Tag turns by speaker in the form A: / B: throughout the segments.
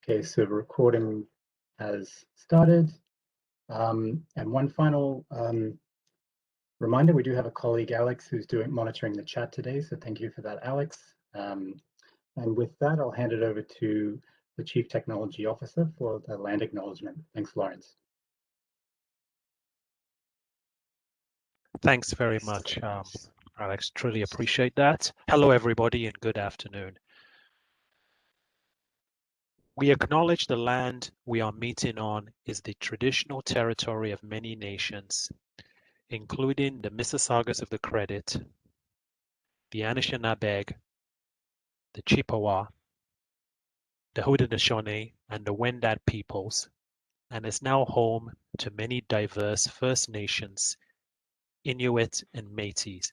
A: Okay, so the recording has started. And one final reminder, we do have a colleague, Alex, who's monitoring the chat today. So thank you for that, Alex. And with that, I'll hand it over to the Chief Technology Officer for the land acknowledgement. Thanks, Lawrence.
B: Thanks very much, Alex. Truly appreciate that. Hello, everybody, and good afternoon. We acknowledge the land we are meeting on is the traditional territory of many nations, including the Mississaugas of the Credit, the Anishinaabe, the Chippewa, the Haudenosaunee, and the Wendat peoples, and is now home to many diverse First Nations, Inuit, and Métis.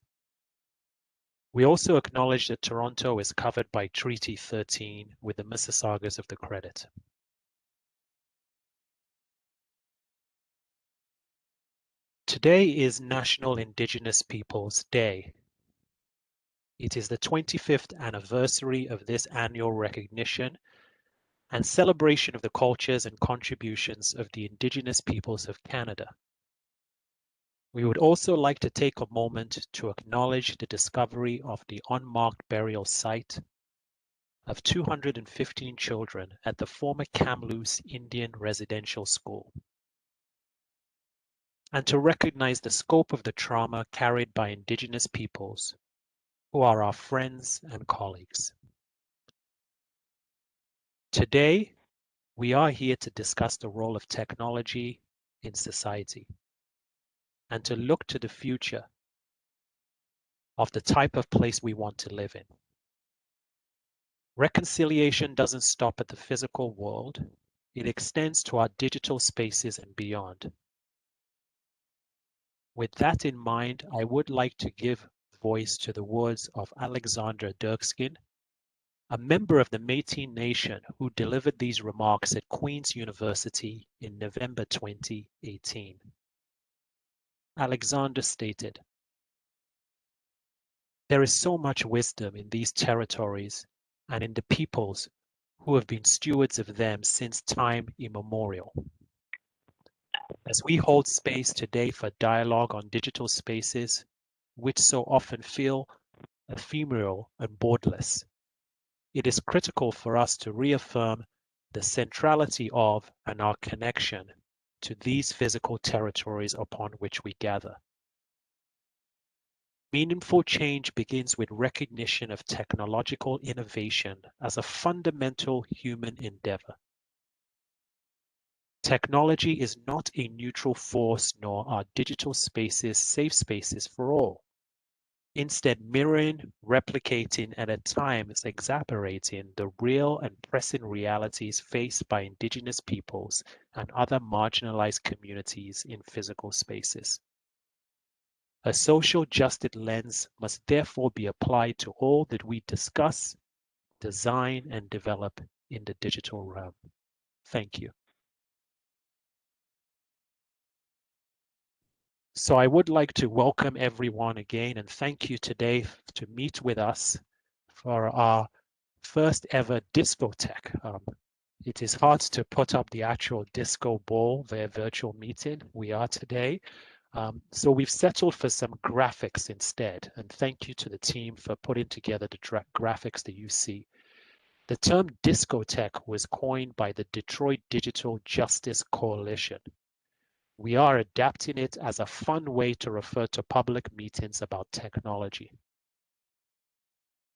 B: We also acknowledge that Toronto is covered by Treaty 13 with the Mississaugas of the Credit. Today is National Indigenous Peoples Day. It is the 25th anniversary of this annual recognition and celebration of the cultures and contributions of the Indigenous peoples of Canada. We would also like to take a moment to acknowledge the discovery of the unmarked burial site of 215 children at the former Kamloops Indian Residential School, and to recognize the scope of the trauma carried by Indigenous peoples who are our friends and colleagues. Today, we are here to discuss the role of technology in society and to look to the future of the type of place we want to live in. Reconciliation doesn't stop at the physical world. It extends to our digital spaces and beyond. With that in mind, I would like to give voice to the words of Alexander Dirkskin, a member of the Métis Nation who delivered these remarks at Queen's University in November 2018. Alexander stated, "There is so much wisdom in these territories and in the peoples who have been stewards of them since time immemorial. As we hold space today for dialogue on digital spaces, which so often feel ephemeral and borderless, it is critical for us to reaffirm the centrality of and our connection to these physical territories upon which we gather. Meaningful change begins with recognition of technological innovation as a fundamental human endeavor. Technology is not a neutral force, nor are digital spaces safe spaces for all. Instead, mirroring, replicating, and at times exacerbating the real and pressing realities faced by Indigenous peoples and other marginalized communities in physical spaces. A social justice lens must therefore be applied to all that we discuss, design, and develop in the digital realm." Thank you. So I would like to welcome everyone again and thank you today to meet with us for our first ever DiscoTech. It is hard to put up the actual disco ball via virtual meeting. We are today. So we've settled for some graphics instead. And thank you to the team for putting together the graphics that you see. The term DiscoTech was coined by the Detroit Digital Justice Coalition. We are adapting it as a fun way to refer to public meetings about technology,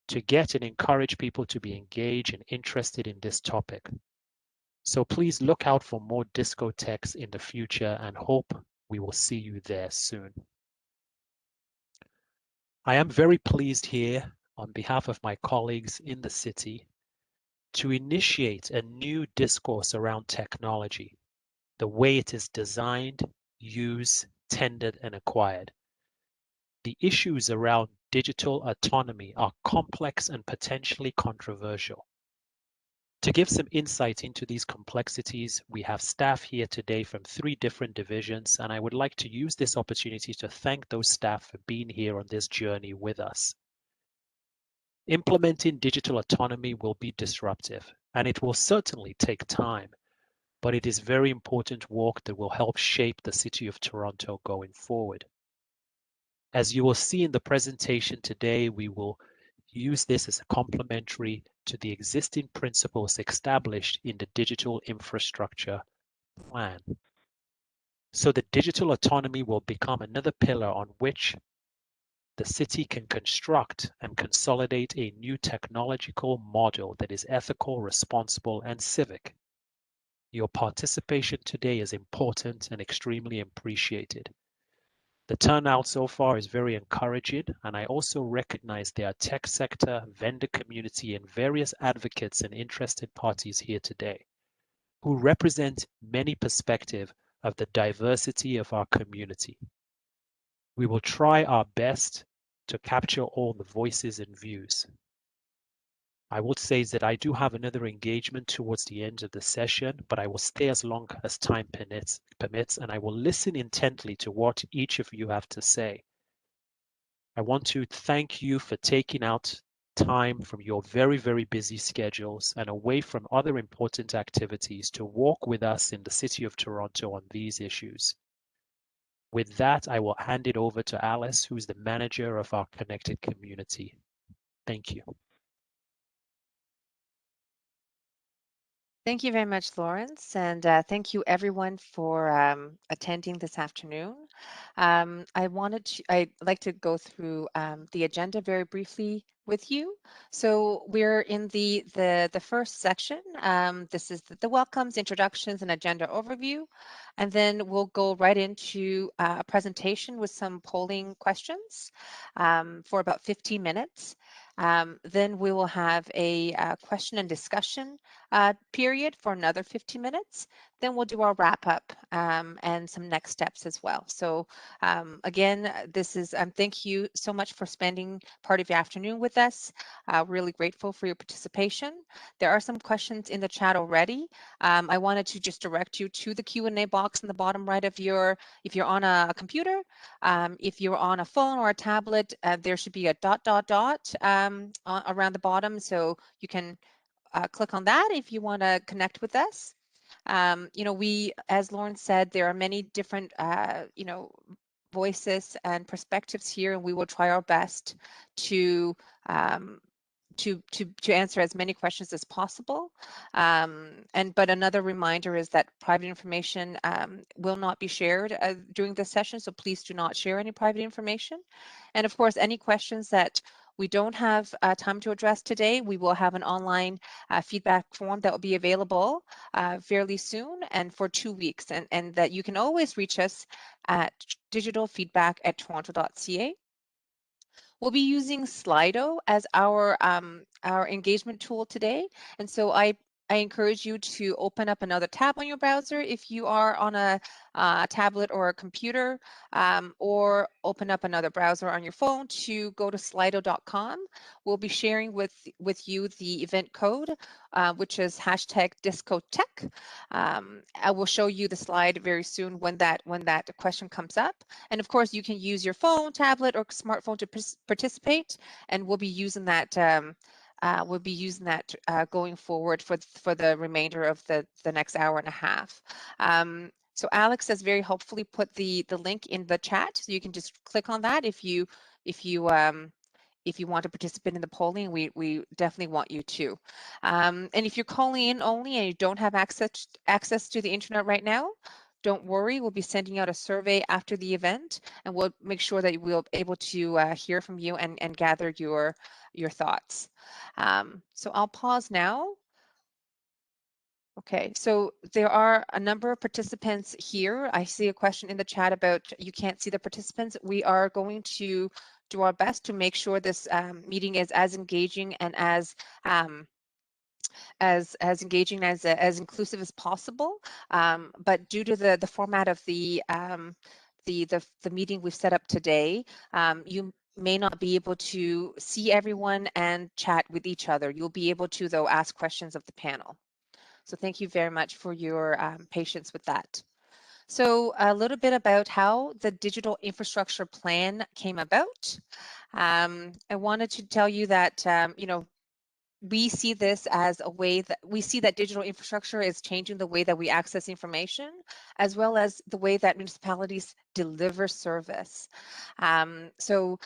B: to get and encourage people to be engaged and interested in this topic. So please look out for more DiscoTechs in the future and hope we will see you there soon. I am very pleased here on behalf of my colleagues in the city to initiate a new discourse around technology, the way it is designed, used, tendered, and acquired. The issues around digital autonomy are complex and potentially controversial. To give some insight into these complexities, we have staff here today from 3 different divisions, and I would like to use this opportunity to thank those staff for being here on this journey with us. Implementing digital autonomy will be disruptive, and it will certainly take time, but it is very important work that will help shape the City of Toronto going forward. As you will see in the presentation today, we will use this as a complementary to the existing principles established in the Digital Infrastructure Plan. So the digital autonomy will become another pillar on which the city can construct and consolidate a new technological model that is ethical, responsible, and civic. Your participation today is important and extremely appreciated. The turnout so far is very encouraging, and I also recognize there are tech sector, vendor community, and various advocates and interested parties here today who represent many perspectives of the diversity of our community. We will try our best to capture all the voices and views. I would say that I do have another engagement towards the end of the session, but I will stay as long as time permits, and I will listen intently to what each of you have to say. I want to thank you for taking out time from your very, very busy schedules and away from other important activities to walk with us in the City of Toronto on these issues. With that, I will hand it over to Alice, who's the manager of our connected community. Thank you.
C: Thank you very much, Lawrence, and thank you everyone for attending this afternoon. I'd like to go through the agenda very briefly with you. So we're in the first section. This is the welcomes, introductions, and agenda overview, and then we'll go right into a presentation with some polling questions for about 15 minutes. Then we will have a question and discussion period for another 15 minutes. Then we'll do our wrap up and some next steps as well. So again, this is thank you so much for spending part of your afternoon with us. Really grateful for your participation. There are some questions in the chat already. I wanted to just direct you to the Q&A box in the bottom right of your, if you're on a computer, if you're on a phone or a tablet, there should be a ... around the bottom, so you can click on that if you want to connect with us. We, as Lauren said, there are many different, voices and perspectives here, and we will try our best to answer as many questions as possible. But another reminder is that private information will not be shared during this session, so please do not share any private information. And of course, any questions that we don't have time to address today, we will have an online feedback form that will be available fairly soon and for 2 weeks, and that you can always reach us at digitalfeedback@toronto.ca. We'll be using Slido as our engagement tool today, and so I encourage you to open up another tab on your browser if you are on a tablet or a computer, or open up another browser on your phone to go to slido.com. We'll be sharing with you the event code, which is #DiscoTech. I will show you the slide very soon when that question comes up. And of course, you can use your phone, tablet, or smartphone to participate, and we'll be using that. Going forward for the remainder of the next hour and a half. So Alex has very helpfully put the link in the chat, so you can just click on that if you want to participate in the polling. We definitely want you to. And if you're calling in only and you don't have access to the internet right now, don't worry, we'll be sending out a survey after the event, and we'll make sure that we'll be able to hear from you and gather your thoughts. So I'll pause now. Okay, so there are a number of participants here. I see a question in the chat about you can't see the participants. We are going to do our best to make sure this meeting is as engaging and as engaging, as inclusive as possible. But due to the format of the meeting we've set up today, you may not be able to see everyone and chat with each other. You'll be able to, though, ask questions of the panel. So thank you very much for your patience with that. So a little bit about how the Digital Infrastructure Plan came about. I wanted to tell you that, we see this as a way that we see that digital infrastructure is changing the way that we access information, as well as the way that municipalities deliver service. So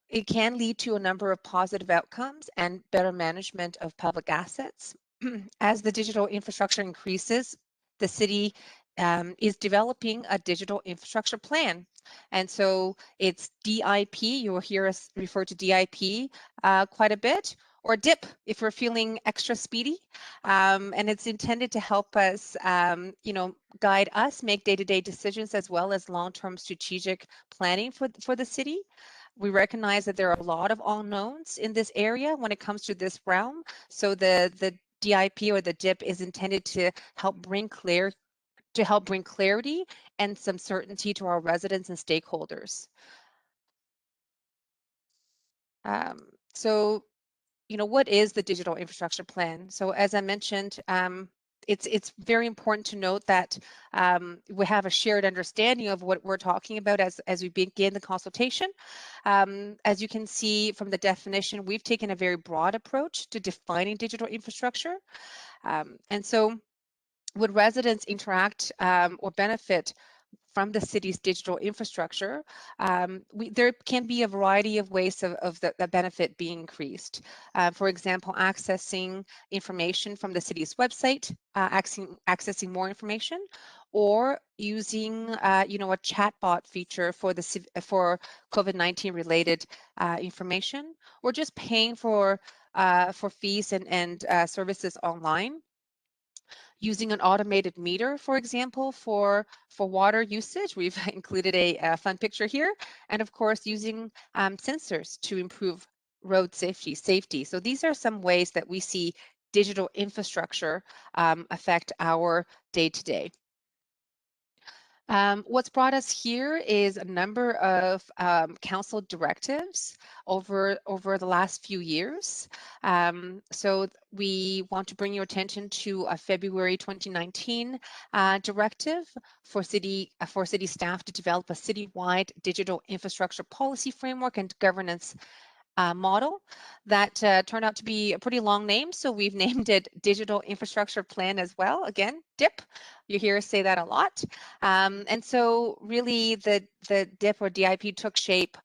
C: it can lead to a number of positive outcomes and better management of public assets. As the digital infrastructure increases, the city is developing a digital infrastructure plan. And so it's DIP, you'll hear us refer to DIP quite a bit, or DIP if we're feeling extra speedy. And it's intended to help us, guide us make day-to-day decisions as well as long-term strategic planning for the city. We recognize that there are a lot of unknowns in this area when it comes to this realm. So the DIP or the DIP is intended to help bring clarity and some certainty to our residents and stakeholders. So, what is the digital infrastructure plan? So as I mentioned, it's very important to note that we have a shared understanding of what we're talking about as we begin the consultation. As you can see from the definition, we've taken a very broad approach to defining digital infrastructure. And so would residents interact or benefit from the city's digital infrastructure, there can be a variety of ways of the benefit being increased. For example, accessing information from the city's website, accessing more information, or using, a chatbot feature for COVID-19 related information, or just paying for fees and services online. Using an automated meter, for example, for water usage. We've included a fun picture here. And of course, using sensors to improve road safety. So these are some ways that we see digital infrastructure affect our day-to-day. What's brought us here is a number of council directives over the last few years. So we want to bring your attention to a February 2019 directive for city staff to develop a citywide digital infrastructure policy framework and governance model that turned out to be a pretty long name. So we've named it Digital Infrastructure Plan as well. Again, DIP, you hear us say that a lot. And so really the DIP or DIP took shape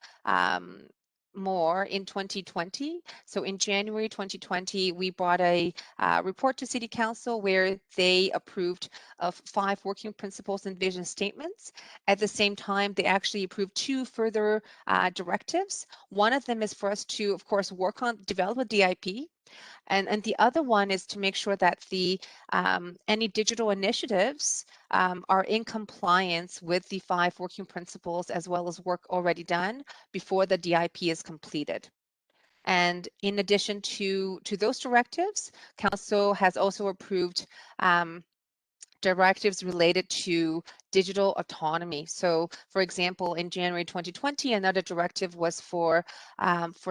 C: more in 2020. So in January 2020, we brought a report to City Council where they approved of 5 working principles and vision statements. At the same time, they actually approved 2 further directives. One of them is for us to, of course, develop a DIP. And the other one is to make sure that the any digital initiatives are in compliance with the 5 working principles as well as work already done before the DIP is completed. And in addition to those directives, Council has also approved directives related to digital autonomy. So, for example, in January 2020, another directive was for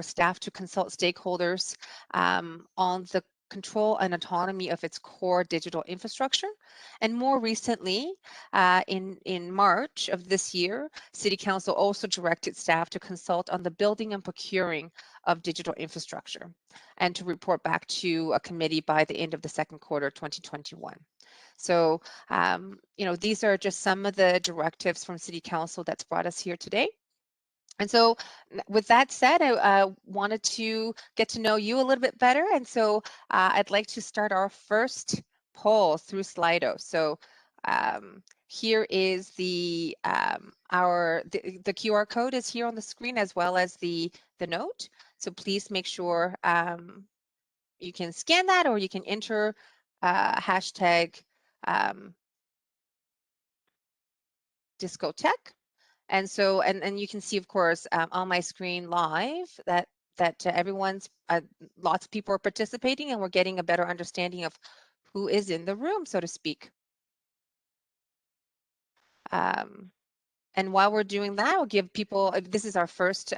C: staff to consult stakeholders on the control and autonomy of its core digital infrastructure. And more recently, in March of this year, City Council also directed staff to consult on the building and procuring of digital infrastructure and to report back to a committee by the end of the second quarter 2021. So, these are just some of the directives from City Council that's brought us here today. And so with that said, I wanted to get to know you a little bit better. And so I'd like to start our first poll through Slido. So here is the QR code is here on the screen as well as the note. So please make sure you can scan that or you can enter hashtag DiscoTech. And so, and you can see, of course, on my screen live that everyone's, lots of people are participating and we're getting a better understanding of who is in the room, so to speak. And while we're doing that, I'll give people, this is our first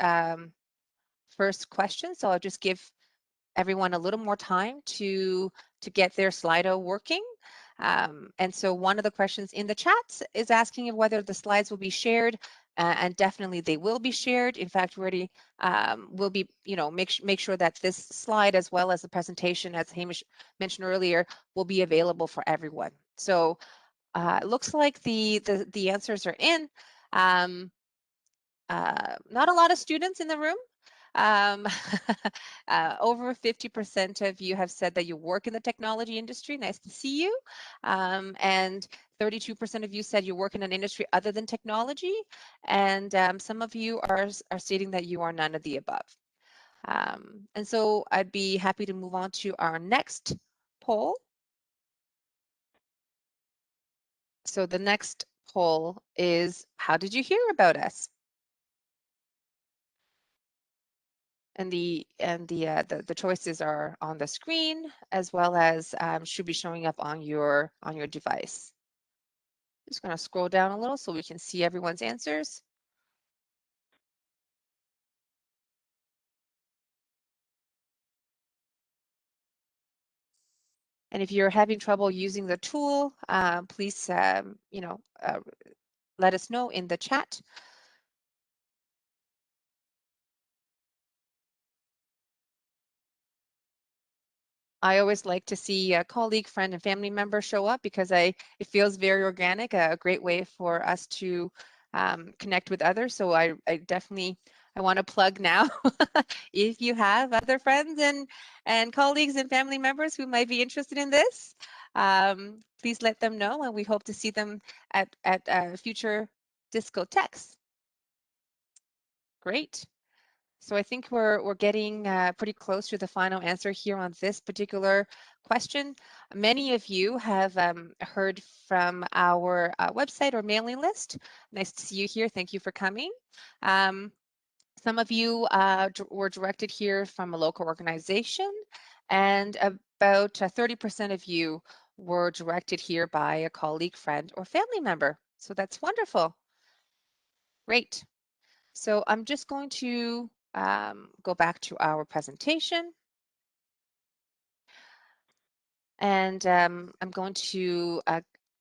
C: question, so I'll just give everyone a little more time to get their Slido working. And so one of the questions in the chat is asking whether the slides will be shared and definitely they will be shared. In fact, we already will be, make sure that this slide, as well as the presentation, as Hamish mentioned earlier, will be available for everyone. So it looks like the answers are in. Not a lot of students in the room. Over 50% of you have said that you work in the technology industry. Nice to see you. And 32% of you said you work in an industry other than technology. And some of you are stating that you are none of the above. And so I'd be happy to move on to our next poll. So the next poll is, how did you hear about us? And the choices are on the screen, as well as should be showing up on your device. Just going to scroll down a little so we can see everyone's answers. And if you're having trouble using the tool, please let us know in the chat. I always like to see a colleague, friend, and family member show up because it feels very organic, a great way for us to connect with others. So I definitely want to plug now. If you have other friends and colleagues and family members who might be interested in this, please let them know, and we hope to see them at future DiscoTechs. Great. So I think we're getting pretty close to the final answer here on this particular question. Many of you have heard from our website or mailing list. Nice to see you here. Thank you for coming. Some of you were directed here from a local organization, and about 30% of you were directed here by a colleague, friend, or family member. So that's wonderful. Great. So I'm just going to go back to our presentation. And I'm going to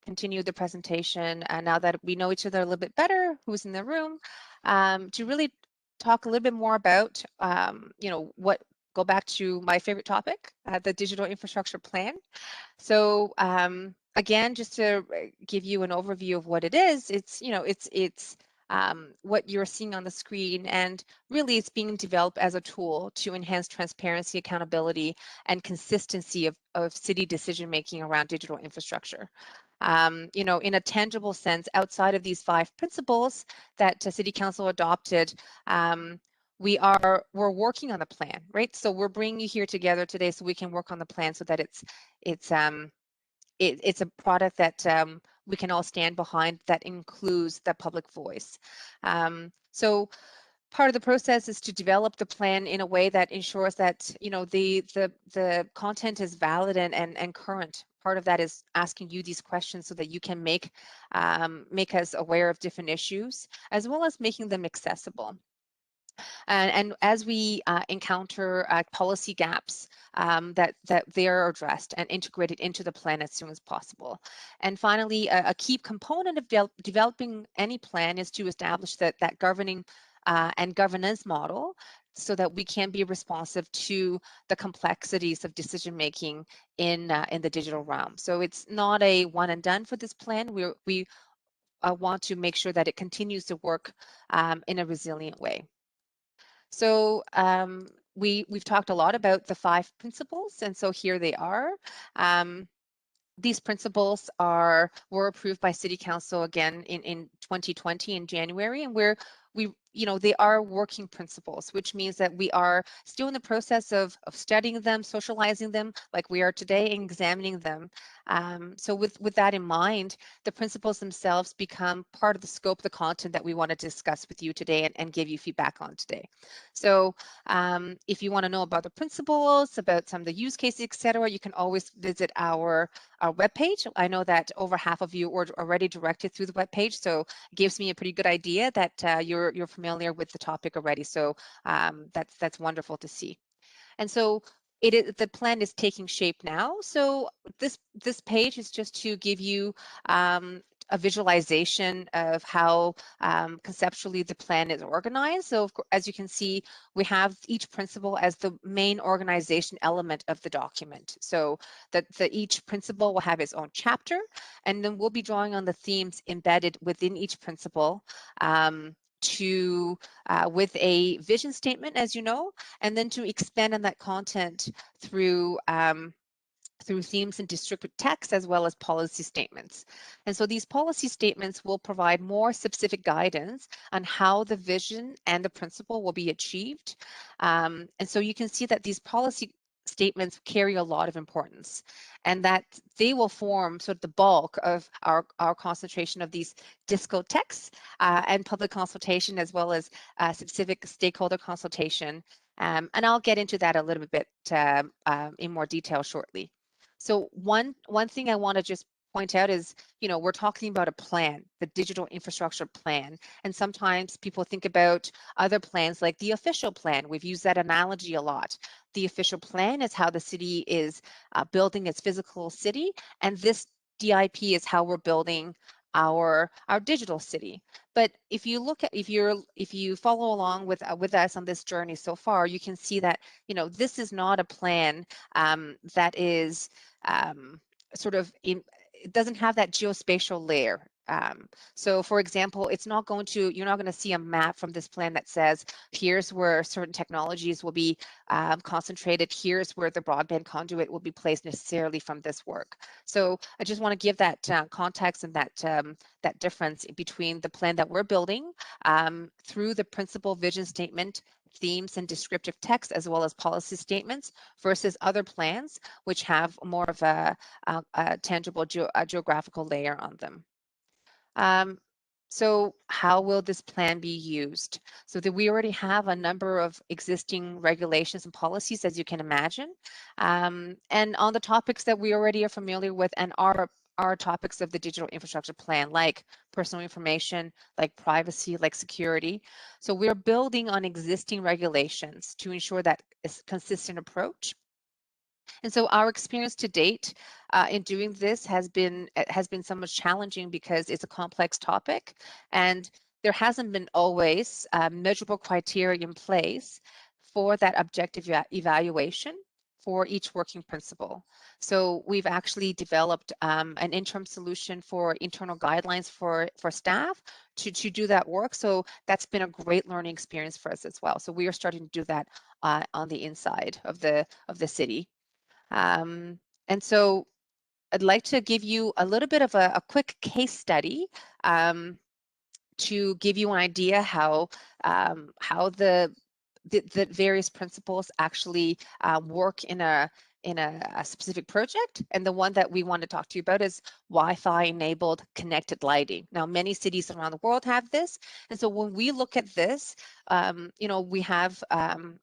C: continue the presentation now that we know each other a little bit better, who's in the room, to really talk a little bit more about, go back to my favorite topic, the digital infrastructure plan. So again, just to give you an overview of what it is, it's what you're seeing on the screen, and really it's being developed as a tool to enhance transparency, accountability, and consistency of city decision making around digital infrastructure. In a tangible sense, outside of these 5 principles that City Council adopted, we're working on the plan, right? So we're bringing you here together today so we can work on the plan so that it's a product that we can all stand behind, that includes the public voice. So part of the process is to develop the plan in a way that ensures that the content is valid and current. Part of that is asking you these questions so that you can make us aware of different issues, as well as making them accessible. And as we encounter policy gaps, that they are addressed and integrated into the plan as soon as possible. And finally, a key component of developing any plan is to establish that governing and governance model, so that we can be responsive to the complexities of decision making in the digital realm. So it's not a one and done for this plan. We want to make sure that it continues to work in a resilient way. So we've talked a lot about the 5 principles, and so here they are. These principles were approved by City Council again in 2020 in January, and they are working principles, which means that we are still in the process of studying them, socializing them like we are today, and examining them. So with that in mind, the principles themselves become part of the scope of the content that we want to discuss with you today and give you feedback on today. So if you want to know about the principles, about some of the use cases, etc., you can always visit our webpage. I know that over half of you were already directed through the webpage, so it gives me a pretty good idea that you're familiar with the topic already. So that's wonderful to see. And so the plan is taking shape now. So this page is just to give you a visualization of how conceptually the plan is organized. So as you can see, we have each principle as the main organization element of the document. So that each principle will have its own chapter, and then we'll be drawing on the themes embedded within each principle with a vision statement, as you know, and then to expand on that content through themes and descriptive text as well as policy statements. And so these policy statements will provide more specific guidance on how the vision and the principle will be achieved. And so you can see that these policy statements carry a lot of importance, and that they will form sort of the bulk of our concentration of these DiscoTechs and public consultation, as well as specific stakeholder consultation. And I'll get into that a little bit in more detail shortly. So one thing I want to just point out is, you know, we're talking about a plan, the digital infrastructure plan. And sometimes people think about other plans like the official plan. We've used that analogy a lot. The official plan is how the city is building its physical city. And this DIP is how we're building our digital city. But if you look at, if you follow along with us on this journey so far, you can see that, you know, this is not a plan that is it doesn't have that geospatial layer. So for example, you're not going to see a map from this plan that says, here's where certain technologies will be concentrated, here's where the broadband conduit will be placed necessarily from this work. So I just want to give that context and that difference between the plan that we're building through the principal vision statement, themes and descriptive text, as well as policy statements, versus other plans which have more of a tangible geographical layer on them. So how will this plan be used? So that we already have a number of existing regulations and policies, as you can imagine, and on the topics that we already are familiar with and are topics of the digital infrastructure plan, like personal information, like privacy, like security. So we're building on existing regulations to ensure that it's a consistent approach. And so our experience to date in doing this has been somewhat challenging because it's a complex topic, and there hasn't been always measurable criteria in place for that objective evaluation for each working principle. So we've actually developed an interim solution for internal guidelines for staff to do that work. So that's been a great learning experience for us as well. So we are starting to do that on the inside of the city. And so I'd like to give you a little bit of a quick case study to give you an idea how the various principles actually work in a specific project. And the one that we want to talk to you about is Wi-Fi enabled connected lighting. Now, many cities around the world have this. And so when we look at this, you know, we have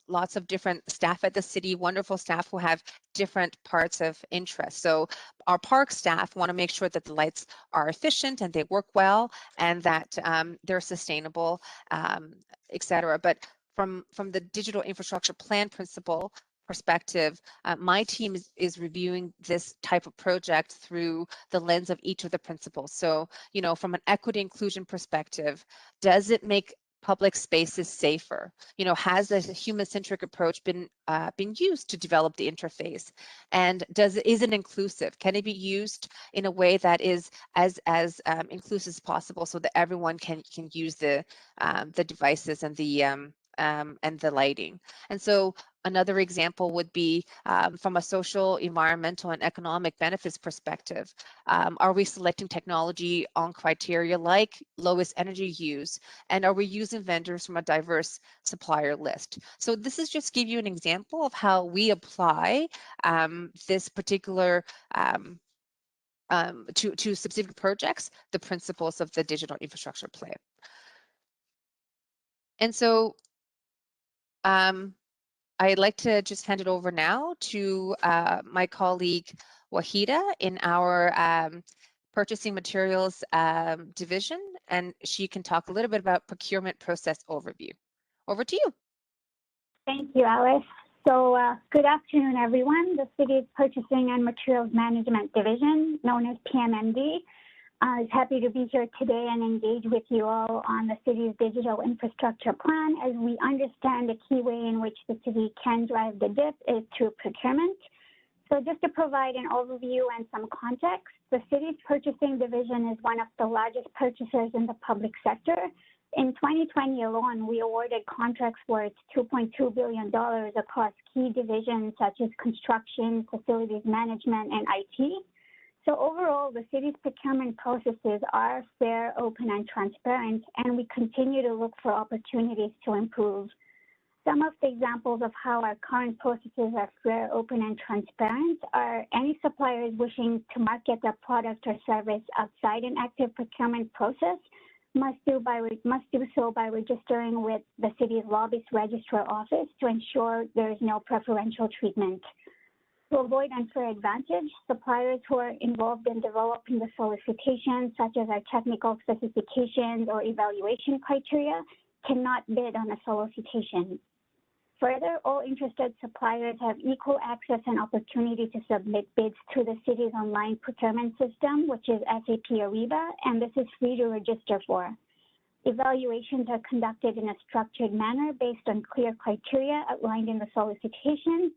C: lots of different staff at the city, wonderful staff who have different parts of interest. So our park staff want to make sure that the lights are efficient and they work well and that they're sustainable, et cetera. But from the digital infrastructure plan principle perspective, my team is reviewing this type of project through the lens of each of the principles. So, you know, from an equity inclusion perspective, does it make public spaces safer? You know, has a human-centric approach been used to develop the interface? And is it inclusive? Can it be used in a way that is as inclusive as possible so that everyone can use the devices and the lighting? And so another example would be from a social, environmental, and economic benefits perspective. Are we selecting technology on criteria like lowest energy use? And are we using vendors from a diverse supplier list? So this is just give you an example of how we apply this particular to specific projects, the principles of the digital infrastructure plan. And so I'd like to just hand it over now to my colleague Wahida in our purchasing materials division, and she can talk a little bit about procurement process overview. Over to you.
D: Thank you, Alice. So good afternoon, everyone. The City's Purchasing and Materials Management Division, known as PMMD, I was happy to be here today and engage with you all on the city's digital infrastructure plan, as we understand the key way in which the city can drive the DIP is through procurement. So just to provide an overview and some context, the city's purchasing division is one of the largest purchasers in the public sector. In 2020 alone, we awarded contracts worth $2.2 billion across key divisions such as construction, facilities management, and IT. So overall, the city's procurement processes are fair, open, and transparent, and we continue to look for opportunities to improve. Some of the examples of how our current processes are fair, open, and transparent are any suppliers wishing to market their product or service outside an active procurement process must do so by registering with the city's lobbyist registrar office to ensure there is no preferential treatment. To avoid unfair advantage, suppliers who are involved in developing the solicitation, such as our technical specifications or evaluation criteria, cannot bid on a solicitation. Further, all interested suppliers have equal access and opportunity to submit bids through the city's online procurement system, which is SAP Ariba, and this is free to register for. Evaluations are conducted in a structured manner based on clear criteria outlined in the solicitation.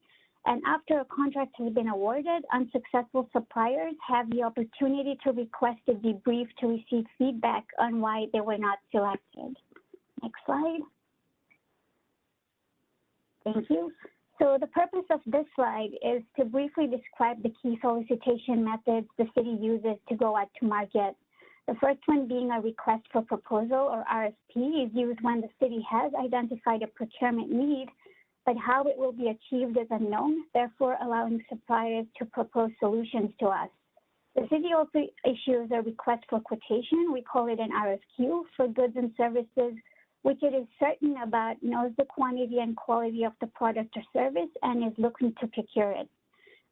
D: And after a contract has been awarded, unsuccessful suppliers have the opportunity to request a debrief to receive feedback on why they were not selected. Next slide. Thank you. So the purpose of this slide is to briefly describe the key solicitation methods the city uses to go out to market. The first one being a request for proposal, or RFP, is used when the city has identified a procurement need, but how it will be achieved is unknown, therefore allowing suppliers to propose solutions to us. The city also issues a request for quotation, we call it an RFQ, for goods and services which it is certain about, knows the quantity and quality of the product or service, and is looking to procure it.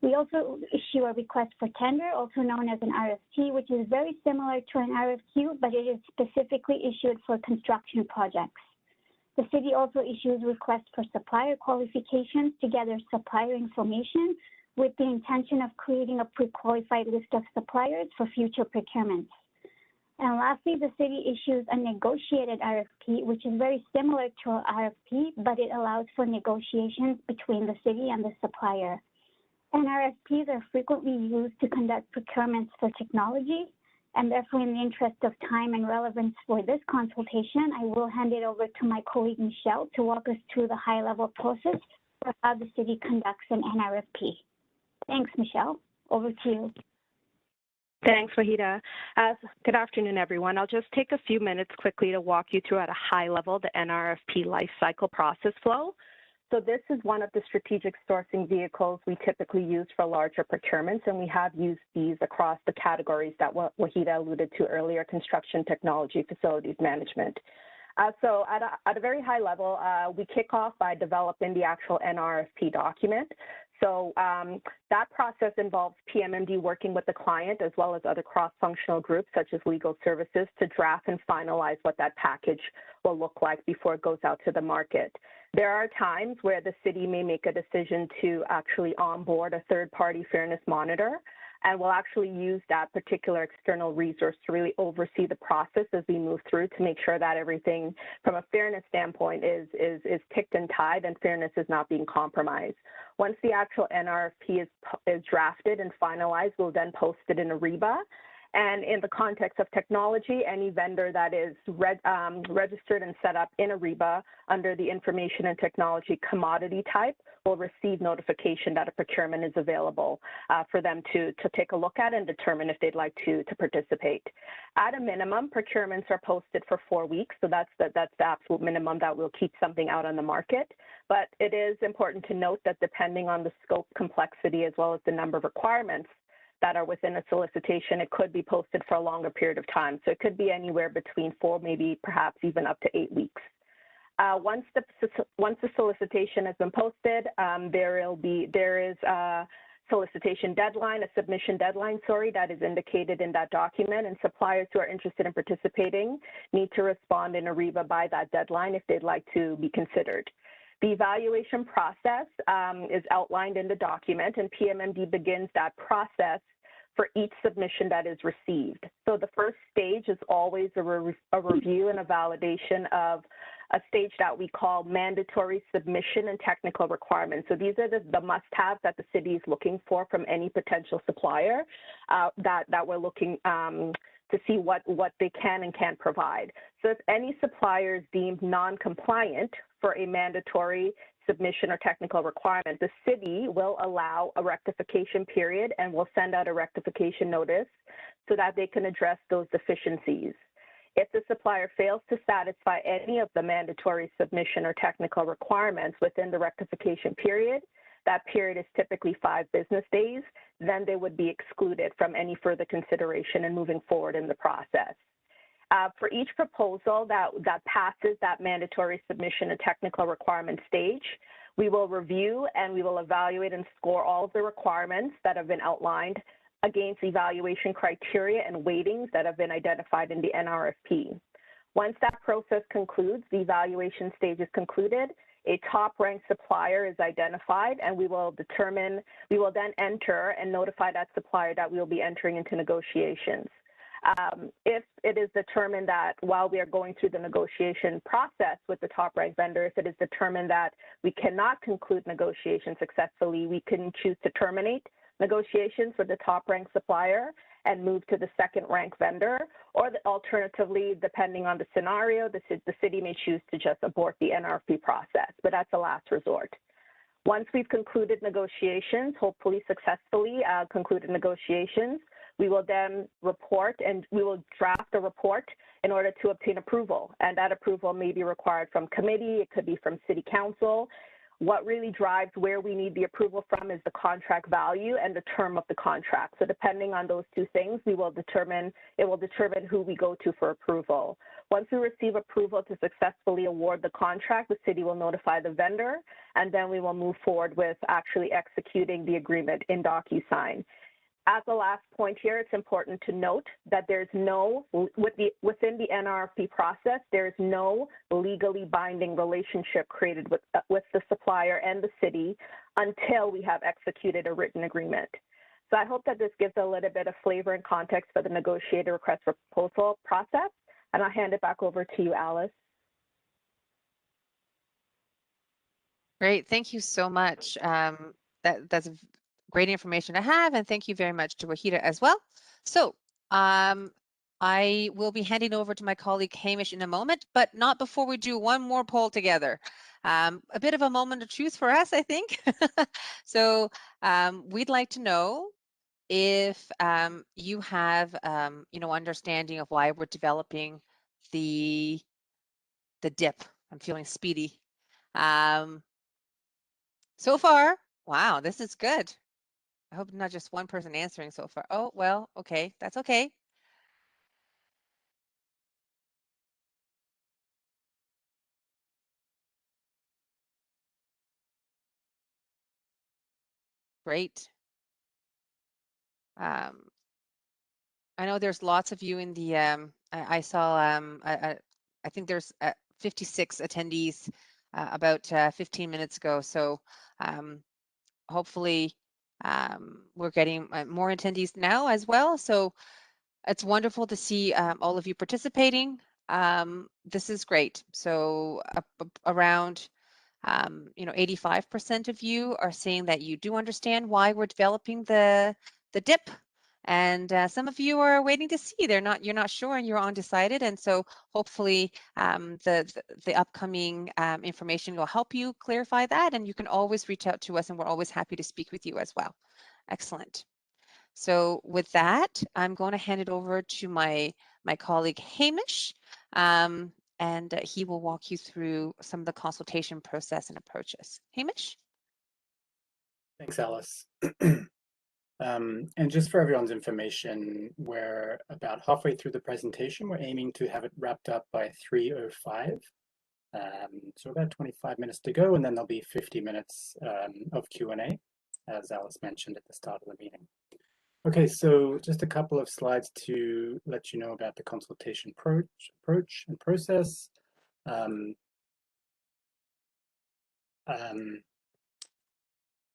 D: We also issue a request for tender, also known as an RFP, which is very similar to an RFQ, but it is specifically issued for construction projects. The city also issues requests for supplier qualifications to gather supplier information with the intention of creating a pre-qualified list of suppliers for future procurements. And lastly, the city issues a negotiated RFP, which is very similar to an RFP, but it allows for negotiations between the city and the supplier. And RFPs are frequently used to conduct procurements for technology, and therefore, in the interest of time and relevance for this consultation, I will hand it over to my colleague, Michelle, to walk us through the high-level process for how the city conducts an nRFP. Thanks, Michelle. Over to you.
E: Thanks, Wahida. Good afternoon, everyone. I'll just take a few minutes quickly to walk you through at a high level the nRFP lifecycle process flow. So this is one of the strategic sourcing vehicles we typically use for larger procurements, and we have used these across the categories that Wahida alluded to earlier: construction, technology, facilities management. So at a very high level, we kick off by developing the actual nRFP document. So that process involves PMMD working with the client as well as other cross-functional groups such as legal services to draft and finalize what that package will look like before it goes out to the market. There are times where the city may make a decision to actually onboard a third-party fairness monitor, and we'll actually use that particular external resource to really oversee the process as we move through to make sure that everything from a fairness standpoint is ticked and tied and fairness is not being compromised. Once the actual nRFP is drafted and finalized, we'll then post it in Ariba. And in the context of technology, any vendor that is registered and set up in Ariba under the information and technology commodity type will receive notification that a procurement is available for them to take a look at and determine if they'd like to participate. At a minimum, procurements are posted for 4 weeks, so that's the absolute minimum that will keep something out on the market. But it is important to note that depending on the scope, complexity, as well as the number of requirements that are within a solicitation, it could be posted for a longer period of time. So it could be anywhere between 4, maybe perhaps even up to 8 weeks. Once the solicitation has been posted, there is a solicitation deadline, a submission deadline, that is indicated in that document, and suppliers who are interested in participating need to respond in Ariba by that deadline if they'd like to be considered. The evaluation process is outlined in the document, and PMMD begins that process for each submission that is received. So the first stage is always a review and a validation of a stage that we call mandatory submission and technical requirements. So these are the must-haves that the city is looking for from any potential supplier that we're looking to see what they can and can't provide. So if any supplier is deemed non-compliant for a mandatory submission or technical requirement, the city will allow a rectification period and will send out a rectification notice so that they can address those deficiencies. If the supplier fails to satisfy any of the mandatory submission or technical requirements within the rectification period, that period is typically 5 business days, then they would be excluded from any further consideration and moving forward in the process. For each proposal that passes that mandatory submission and technical requirement stage, we will review and we will evaluate and score all of the requirements that have been outlined against evaluation criteria and weightings that have been identified in the nRFP. Once that process concludes, the evaluation stage is concluded, a top-ranked supplier is identified, and we will then enter and notify that supplier that we will be entering into negotiations. If it is determined that while we are going through the negotiation process with the top-ranked vendor, if it is determined that we cannot conclude negotiations successfully, we can choose to terminate negotiations with the top-ranked supplier and move to the second-ranked vendor, or alternatively, depending on the scenario, the city may choose to just abort the nRFP process, but that's a last resort. Once we've concluded negotiations, hopefully successfully concluded negotiations, we will then report and we will draft a report in order to obtain approval. And that approval may be required from committee, it could be from city council. What really drives where we need the approval from is the contract value and the term of the contract. So depending on those two things, it will determine who we go to for approval. Once we receive approval to successfully award the contract, the city will notify the vendor, and then we will move forward with actually executing the agreement in DocuSign. As a last point here, it's important to note that there's no, within the nRFP process, there is no legally binding relationship created with the supplier and the city until we have executed a written agreement. So I hope that this gives a little bit of flavor and context for the negotiated request for proposal process, and I'll hand it back over to you, Alice.
C: Great, thank you so much. That's great information to have, and thank you very much to Wahida as well. So I will be handing over to my colleague Hamish in a moment, but not before we do one more poll together. A bit of a moment of truth for us, I think. So we'd like to know if you have understanding of why we're developing the DIP. I'm feeling speedy. So far, wow, this is good. I hope not just one person answering so far. Oh, well, okay, that's okay. Great. I know there's lots of you in the, I saw, I think there's 56 attendees about 15 minutes ago. So hopefully we're getting more attendees now as well. So it's wonderful to see all of you participating. This is great. So around 85% of you are saying that you do understand why we're developing the DIP, and some of you are waiting to see. You're not sure and you're undecided, and so hopefully the upcoming information will help you clarify that, and you can always reach out to us, and we're always happy to speak with you as well. Excellent. So with that, I'm going to hand it over to my colleague Hamish. And he will walk you through some of the consultation process and approaches. Hamish?
A: Thanks, Alice. And just for everyone's information, we're about halfway through the presentation. We're aiming to have it wrapped up by 3:05. So about 25 minutes to go, and then there'll be 50 minutes of Q&A, as Alice mentioned at the start of the meeting. Okay, so just a couple of slides to let you know about the consultation approach and process.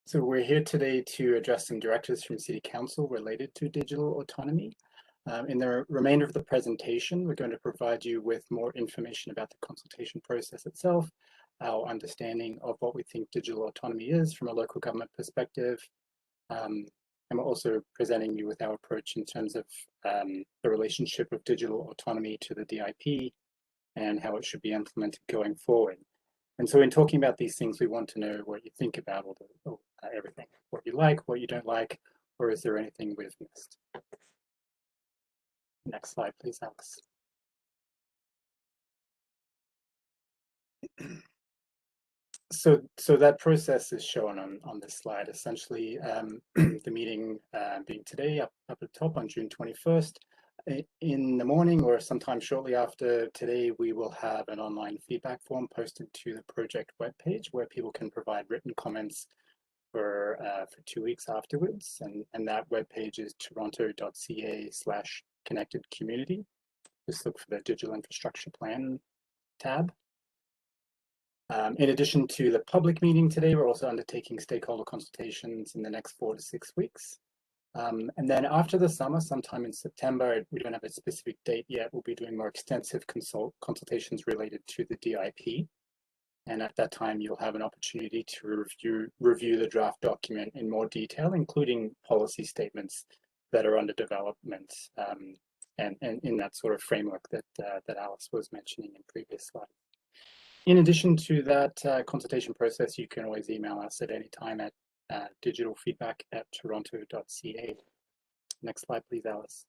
A: So we're here today to address some directives from City Council related to digital autonomy. In the remainder of the presentation, we're going to provide you with more information about the consultation process itself, our understanding of what we think digital autonomy is from a local government perspective, and we're also presenting you with our approach in terms of the relationship of digital autonomy to the DIP and how it should be implemented going forward. And so in talking about these things, we want to know what you think about everything, what you like, what you don't like, or is there anything we've missed? Next slide, please, Alex. So that process is shown on this slide. Essentially, the meeting being today up at the top on June 21st. In the morning or sometime shortly after today, we will have an online feedback form posted to the project webpage where people can provide written comments for 2 weeks afterwards. And that webpage is toronto.ca/connected-community. Just look for the Digital Infrastructure Plan tab. In addition to the public meeting today, we're also undertaking stakeholder consultations in the next 4 to 6 weeks. And then after the summer, sometime in September, we don't have a specific date yet, we'll be doing more extensive consultations related to the DIP. And at that time, you'll have an opportunity to review the draft document in more detail, including policy statements that are under development and in that sort of framework that Alice was mentioning in previous slides. In addition to that consultation process, you can always email us at any time at digitalfeedback@toronto.ca. Next slide, please, Alice.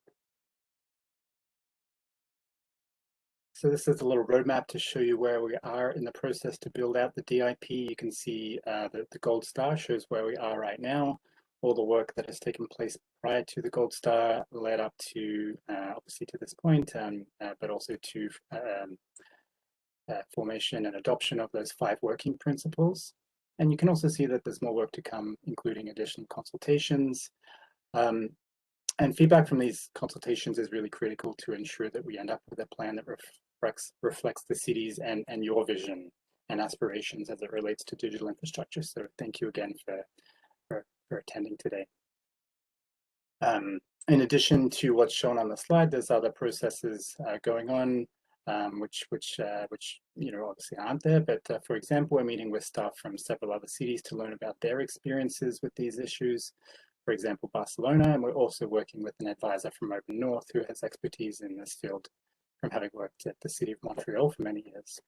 A: So this is a little roadmap to show you where we are in the process to build out the DIP. You can see the gold star shows where we are right now. All the work that has taken place prior to the gold star led up to, obviously to this point, but also to formation and adoption of those 5 working principles. And you can also see that there's more work to come, including additional consultations. And feedback from these consultations is really critical to ensure that we end up with a plan that reflects the city's and your vision and aspirations as it relates to digital infrastructure. So thank you again for attending today. In addition to what's shown on the slide, there's other processes going on, which obviously aren't there. But for example, we're meeting with staff from several other cities to learn about their experiences with these issues. For example, Barcelona, and we're also working with an advisor from Open North who has expertise in this field from having worked at the City of Montreal for many years.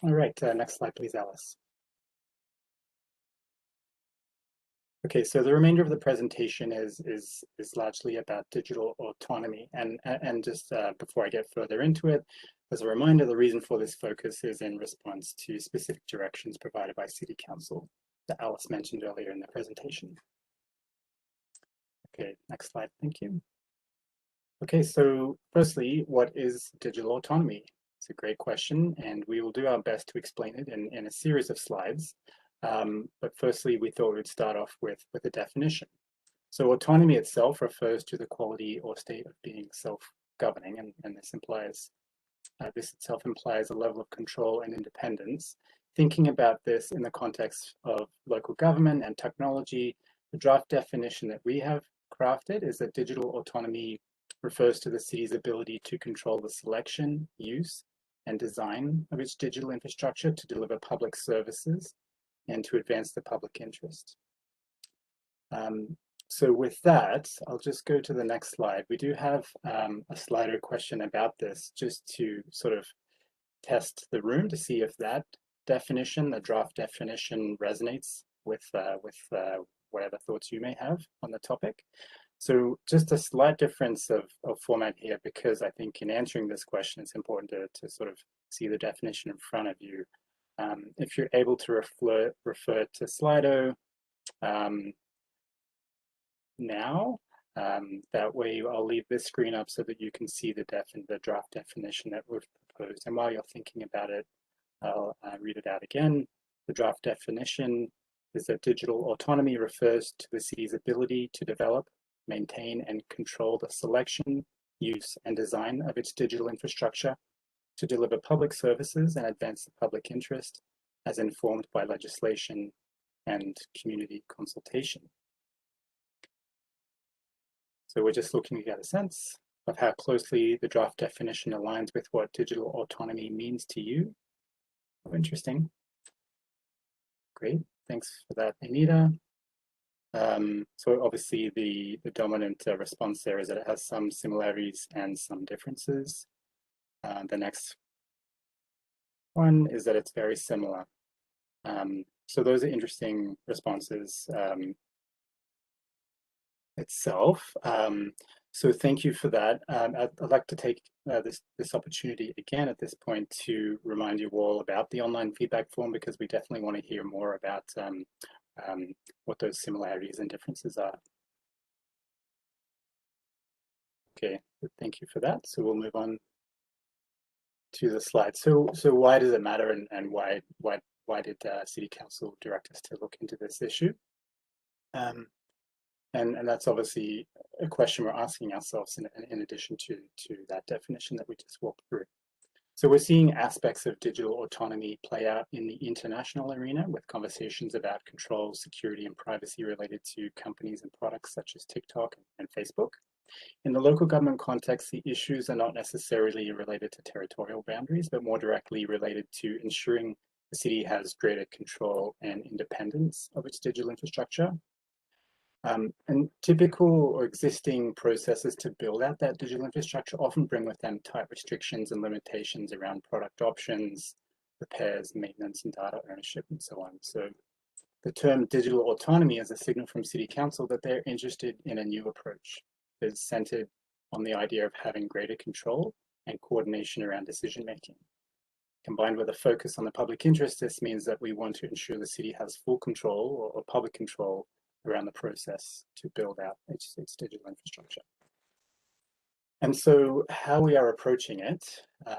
A: All right, next slide, please, Alice. Okay, so the remainder of the presentation is largely about digital autonomy. And just before I get further into it, as a reminder, the reason for this focus is in response to specific directions provided by City Council that Alice mentioned earlier in the presentation. Okay, next slide, thank you. Okay, so firstly, what is digital autonomy? It's a great question, and we will do our best to explain it in a series of slides. But firstly, we thought we'd start off with a definition. So autonomy itself refers to the quality or state of being self-governing, and this itself implies a level of control and independence. Thinking about this in the context of local government and technology, the draft definition that we have crafted is that digital autonomy refers to the city's ability to control the selection, use, and design of its digital infrastructure to deliver public services and to advance the public interest. So with that, I'll just go to the next slide. We do have a Slido question about this, just to sort of test the room to see if that definition, the draft definition, resonates with whatever thoughts you may have on the topic. So just a slight difference of format here, because I think in answering this question, it's important to sort of see the definition in front of you. If you're able to refer to Slido now, that way I'll leave this screen up so that you can see the draft definition that we've proposed. And while you're thinking about it, I'll read it out again. The draft definition is that digital autonomy refers to the city's ability to develop, maintain, and control the selection, use, and design of its digital infrastructure to deliver public services and advance the public interest as informed by legislation and community consultation. So we're just looking to get a sense of how closely the draft definition aligns with what digital autonomy means to you. Oh, interesting. Great, thanks for that, Anita. So obviously the dominant response there is that it has some similarities and some differences. The next one is that it's very similar. So those are interesting responses itself. So thank you for that. I'd like to take this opportunity again at this point to remind you all about the online feedback form, because we definitely want to hear more about what those similarities and differences are. Okay, thank you for that. So we'll move on to the slide. So why does it matter, and why did City Council direct us to look into this issue? And that's obviously a question we're asking ourselves in addition to that definition that we just walked through. So we're seeing aspects of digital autonomy play out in the international arena, with conversations about control, security, and privacy related to companies and products such as TikTok and Facebook. In the local government context, the issues are not necessarily related to territorial boundaries, but more directly related to ensuring the city has greater control and independence of its digital infrastructure. And typical or existing processes to build out that digital infrastructure often bring with them tight restrictions and limitations around product options, repairs, maintenance, and data ownership, and so on. So the term digital autonomy is a signal from City Council that they're interested in a new approach that is centered on the idea of having greater control and coordination around decision making. Combined with a focus on the public interest, this means that we want to ensure the city has full control or public control around the process to build out its digital infrastructure. And so how we are approaching it,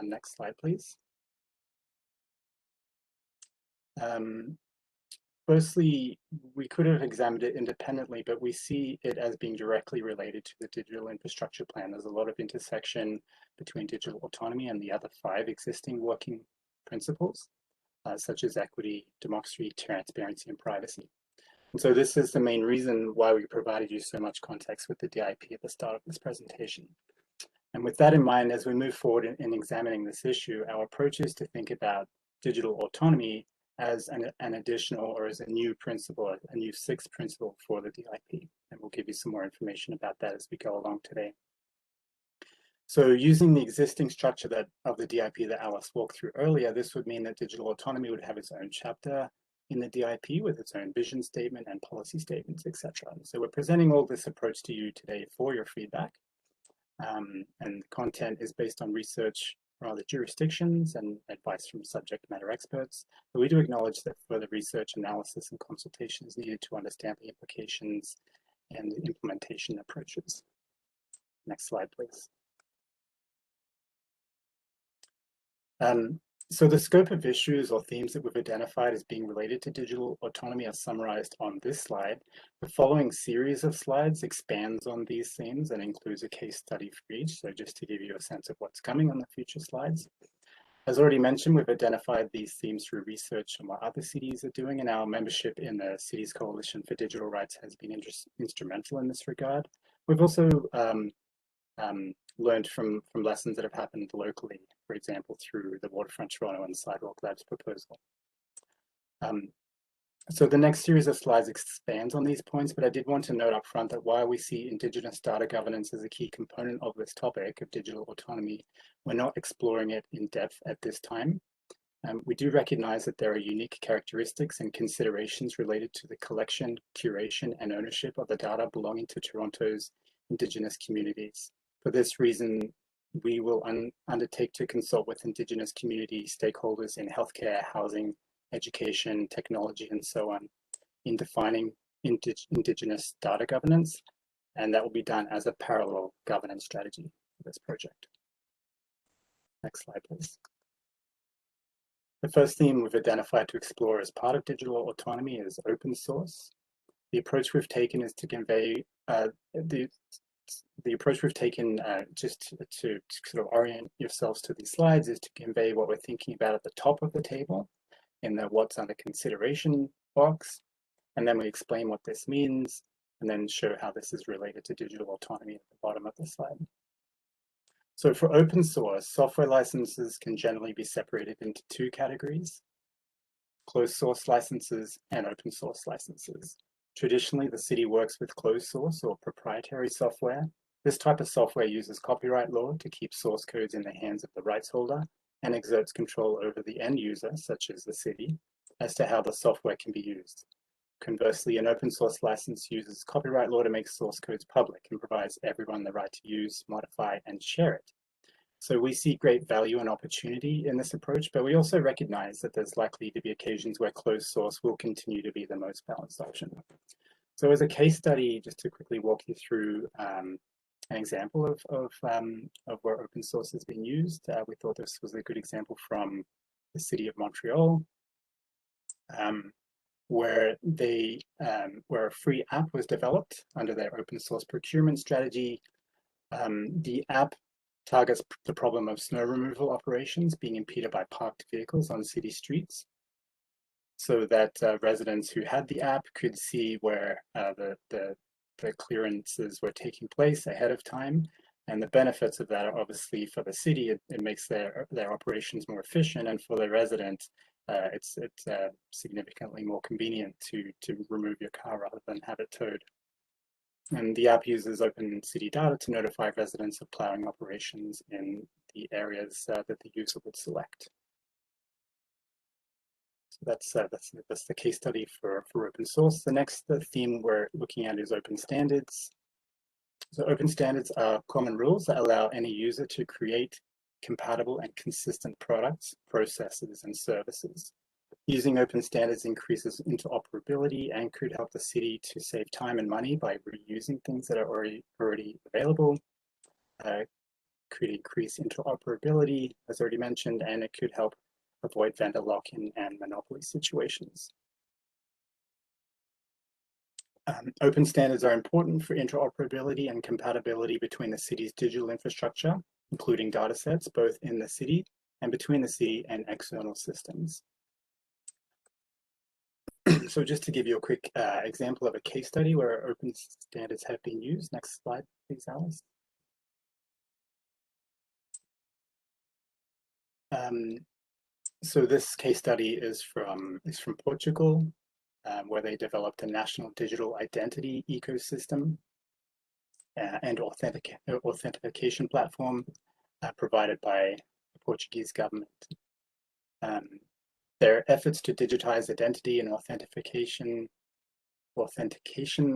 A: next slide, please. Firstly, we could have examined it independently, but we see it as being directly related to the digital infrastructure plan. There's a lot of intersection between digital autonomy and the other 5 existing working principles, such as equity, democracy, transparency, and privacy. And so this is the main reason why we provided you so much context with the DIP at the start of this presentation. And with that in mind, as we move forward in examining this issue, our approach is to think about digital autonomy as an additional, or as a new principle, a new 6th principle for the DIP. And we'll give you some more information about that as we go along today. So using the existing structure of the DIP that Alice walked through earlier, this would mean that digital autonomy would have its own chapter in the DIP with its own vision statement and policy statements, etc. So we're presenting all this approach to you today for your feedback. And the content is based on research from other jurisdictions and advice from subject matter experts. But we do acknowledge that further research, analysis, and consultation is needed to understand the implications and the implementation approaches. Next slide, please. So the scope of issues or themes that we've identified as being related to digital autonomy are summarized on this slide. The following series of slides expands on these themes and includes a case study for each. So just to give you a sense of what's coming on the future slides. As already mentioned, we've identified these themes through research and what other cities are doing, and our membership in the Cities Coalition for Digital Rights has been instrumental in this regard. We've also learned from lessons that have happened locally, for example, through the Waterfront Toronto and Sidewalk Labs proposal. So the next series of slides expands on these points, but I did want to note up front that while we see Indigenous data governance as a key component of this topic of digital autonomy, we're not exploring it in depth at this time. We do recognize that there are unique characteristics and considerations related to the collection, curation, and ownership of the data belonging to Toronto's Indigenous communities. For this reason, we will undertake to consult with Indigenous community stakeholders in healthcare, housing, education, technology, and so on, in defining Indigenous data governance, and that will be done as a parallel governance strategy for this project. Next slide, please. The first theme we've identified to explore as part of digital autonomy is open source. The approach we've taken is to convey the approach we've taken, just to sort of orient yourselves to these slides, is to convey what we're thinking about at the top of the table in the what's under consideration box, And then we explain what this means and then show how this is related to digital autonomy at the bottom of the slide. So for open source, software licenses can generally be separated into two categories: closed source licenses and open source licenses. Traditionally, the city works with closed source or proprietary software. This type of software uses copyright law to keep source codes in the hands of the rights holder and exerts control over the end user, such as the city, as to how the software can be used. Conversely, an open source license uses copyright law to make source codes public and provides everyone the right to use, modify, and share it. So we see great value and opportunity in this approach, but we also recognize that there's likely to be occasions where closed source will continue to be the most balanced option. So as a case study, just to quickly walk you through an example of where open source has been used, we thought this was a good example from the city of Montreal, where a free app was developed under their open source procurement strategy. The app targets the problem of snow removal operations being impeded by parked vehicles on city streets, so that residents who had the app could see where the clearances were taking place ahead of time. And the benefits of that are obviously for the city, it makes their operations more efficient, and for the resident, it's significantly more convenient to remove your car rather than have it towed. And the app uses open city data to notify residents of plowing operations in the areas that the user would select. So that's the case study for open source. The next theme we're looking at is open standards. So open standards are common rules that allow any user to create compatible and consistent products, processes, and services. Using open standards increases interoperability and could help the city to save time and money by reusing things that are already available. Could increase interoperability, as already mentioned, and it could help avoid vendor lock-in and monopoly situations. Open standards are important for interoperability and compatibility between the city's digital infrastructure, including data sets, both in the city and between the city and external systems. So just to give you a quick example of a case study where open standards have been used. Next slide, please, Alice. So this case study is from Portugal, where they developed a national digital identity ecosystem and authentication platform provided by the Portuguese government. Their efforts to digitize identity and authentication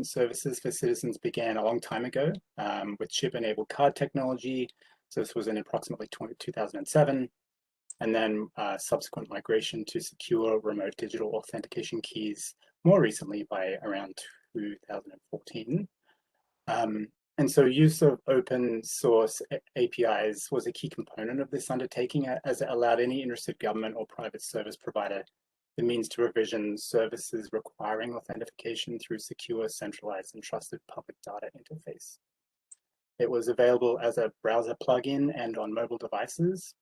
A: services for citizens began a long time ago with chip-enabled card technology. So this was in approximately 2007. And then subsequent migration to secure remote digital authentication keys more recently by around 2014. And so use of open source APIs was a key component of this undertaking, as it allowed any interested government or private service provider the means to provision services requiring authentication through secure, centralized, and trusted public data interface. It was available as a browser plugin and on mobile devices.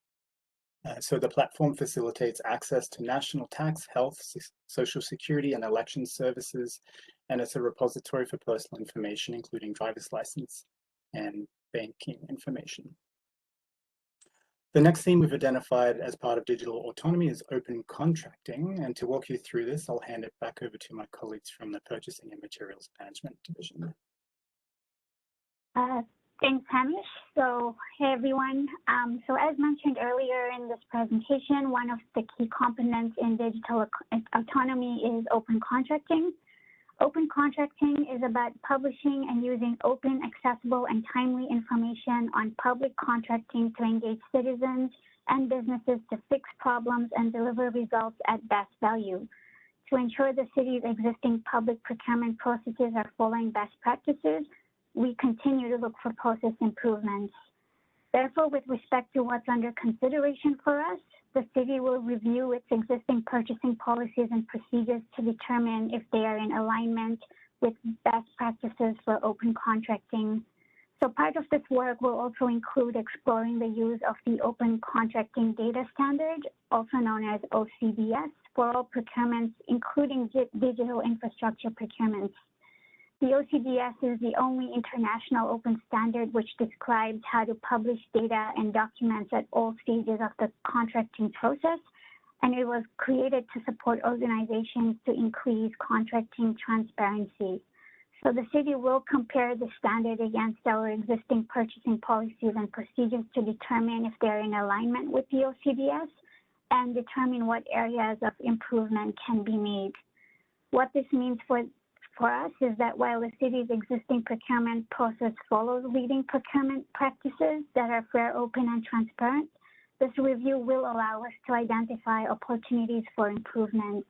A: So the platform facilitates access to national tax, health, social security, and election services, and it's a repository for personal information, including driver's license and banking information. The next theme we've identified as part of digital autonomy is open contracting, and to walk you through this, I'll hand it back over to my colleagues from the Purchasing and Materials Management Division.
D: Thanks, Hamish. So, hey everyone. So as mentioned earlier in this presentation, one of the key components in digital autonomy is open contracting. Open contracting is about publishing and using open, accessible, and timely information on public contracting to engage citizens and businesses to fix problems and deliver results at best value. To ensure the city's existing public procurement processes are following best practices, we continue to look for process improvements. Therefore, with respect to what's under consideration for us, the city will review its existing purchasing policies and procedures to determine if they are in alignment with best practices for open contracting. So part of this work will also include exploring the use of the Open Contracting Data Standard, also known as OCDS, for all procurements, including digital infrastructure procurements. The OCDS is the only international open standard which describes how to publish data and documents at all stages of the contracting process, and it was created to support organizations to increase contracting transparency. So the city will compare the standard against our existing purchasing policies and procedures to determine if they're in alignment with the OCDS and determine what areas of improvement can be made. What this means for us is that while the city's existing procurement process follows leading procurement practices that are fair, open, and transparent, this review will allow us to identify opportunities for improvement.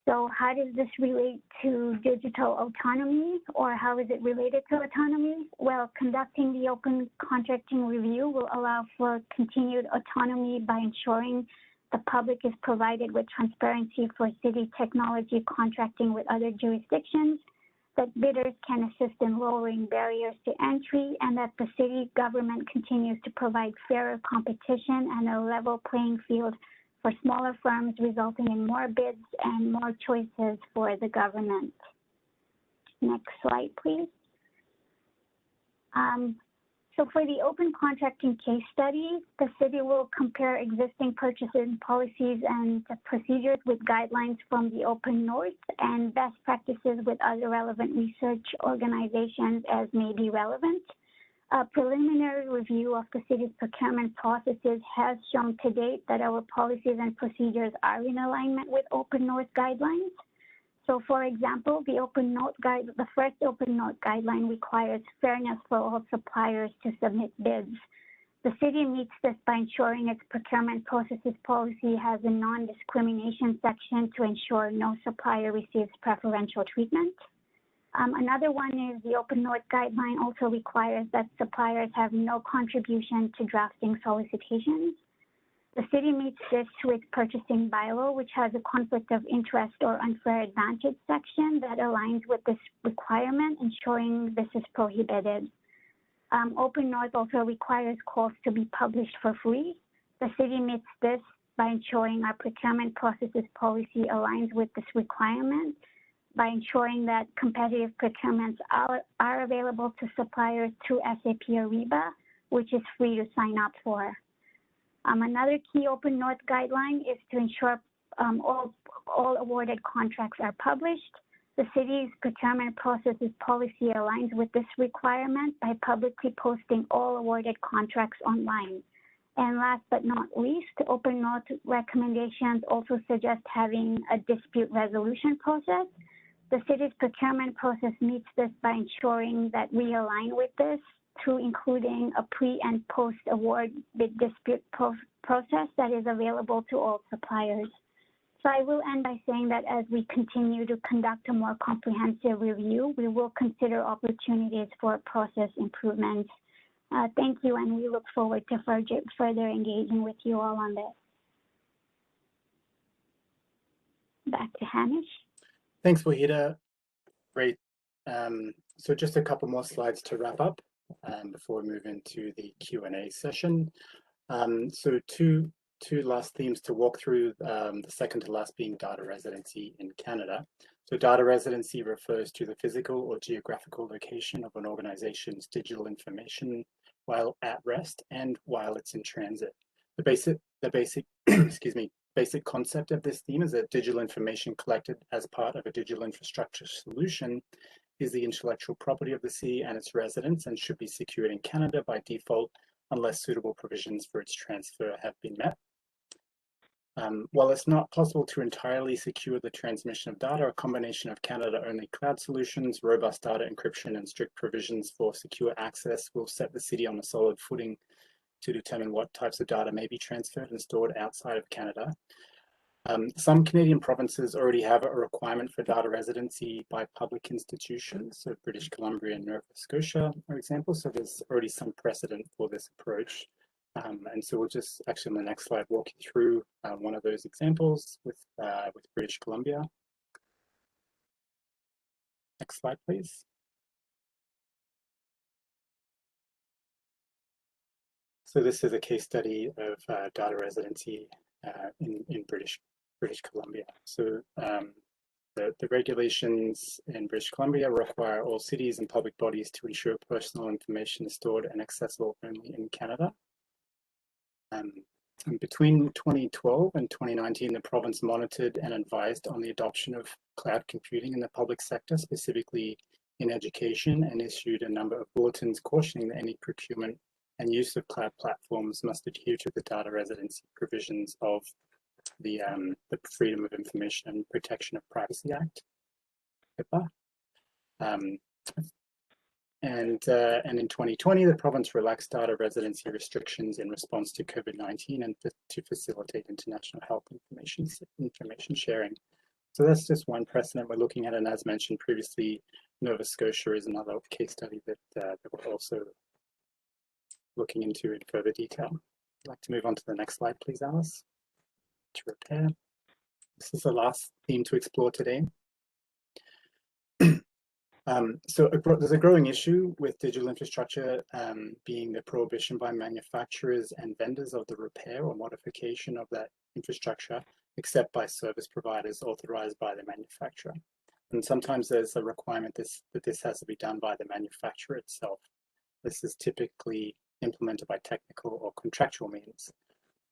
D: So how does this relate to digital autonomy, or how is it related to autonomy? Well, conducting the open contracting review will allow for continued autonomy by ensuring the public is provided with transparency for city technology contracting with other jurisdictions, that bidders can assist in lowering barriers to entry, and that the city government continues to provide fairer competition and a level playing field for smaller firms, resulting in more bids and more choices for the government. Next slide, please. So for the open contracting case study, the city will compare existing purchasing policies and procedures with guidelines from the Open North and best practices with other relevant research organizations as may be relevant. A preliminary review of the city's procurement processes has shown to date that our policies and procedures are in alignment with Open North guidelines. So, for example, the first Open North guideline requires fairness for all suppliers to submit bids. The city meets this by ensuring its procurement processes policy has a non-discrimination section to ensure no supplier receives preferential treatment. Another one is the Open North guideline also requires that suppliers have no contribution to drafting solicitations. The city meets this through its purchasing bylaw, which has a conflict of interest or unfair advantage section that aligns with this requirement, ensuring this is prohibited. Open North also requires calls to be published for free. The city meets this by ensuring our procurement processes policy aligns with this requirement, by ensuring that competitive procurements are available to suppliers through SAP Ariba, which is free to sign up for. Another key Open North guideline is to ensure all awarded contracts are published. The city's procurement processes policy aligns with this requirement by publicly posting all awarded contracts online. And last but not least, Open North recommendations also suggest having a dispute resolution process. The city's procurement process meets this by ensuring that we align with this through including a pre and post-award bid dispute process that is available to all suppliers. So I will end by saying that as we continue to conduct a more comprehensive review, we will consider opportunities for process improvement. Thank you, and we look forward to further engaging with you all on this. Back to Hamish.
A: Thanks, Wahida. Great. So just a couple more slides to wrap up before we move into the Q&A session. So two last themes to walk through, the second to last being data residency in Canada. So data residency refers to the physical or geographical location of an organization's digital information while at rest and while it's in transit. The basic excuse me, basic concept of this theme is that digital information collected as part of a digital infrastructure solution is the intellectual property of the city and its residents and should be secured in Canada by default unless suitable provisions for its transfer have been met. While it's not possible to entirely secure the transmission of data, a combination of Canada-only cloud solutions, robust data encryption, and strict provisions for secure access will set the city on a solid footing to determine what types of data may be transferred and stored outside of Canada. Some Canadian provinces already have a requirement for data residency by public institutions, so British Columbia and Nova Scotia, for example, so there's already some precedent for this approach. And so we'll just actually on the next slide walk you through one of those examples with British Columbia. Next slide, please. So this is a case study of data residency in British British Columbia. So the regulations in British Columbia require all cities and public bodies to ensure personal information is stored and accessible only in Canada. And between 2012 and 2019, the province monitored and advised on the adoption of cloud computing in the public sector, specifically in education, and issued a number of bulletins cautioning that any procurement and use of cloud platforms must adhere to the data residency provisions of the Freedom of Information and Protection of Privacy Act, HIPAA. And in 2020, the province relaxed data residency restrictions in response to COVID-19 and to facilitate international health information sharing. So that's just one precedent we're looking at. And as mentioned previously, Nova Scotia is another case study that we're also looking into in further detail. I'd like to move on to the next slide, please, Alice. To repair. This is the last theme to explore today. There's a growing issue with digital infrastructure being the prohibition by manufacturers and vendors of the repair or modification of that infrastructure, except by service providers authorized by the manufacturer. And sometimes there's a requirement that this has to be done by the manufacturer itself. This is typically implemented by technical or contractual means.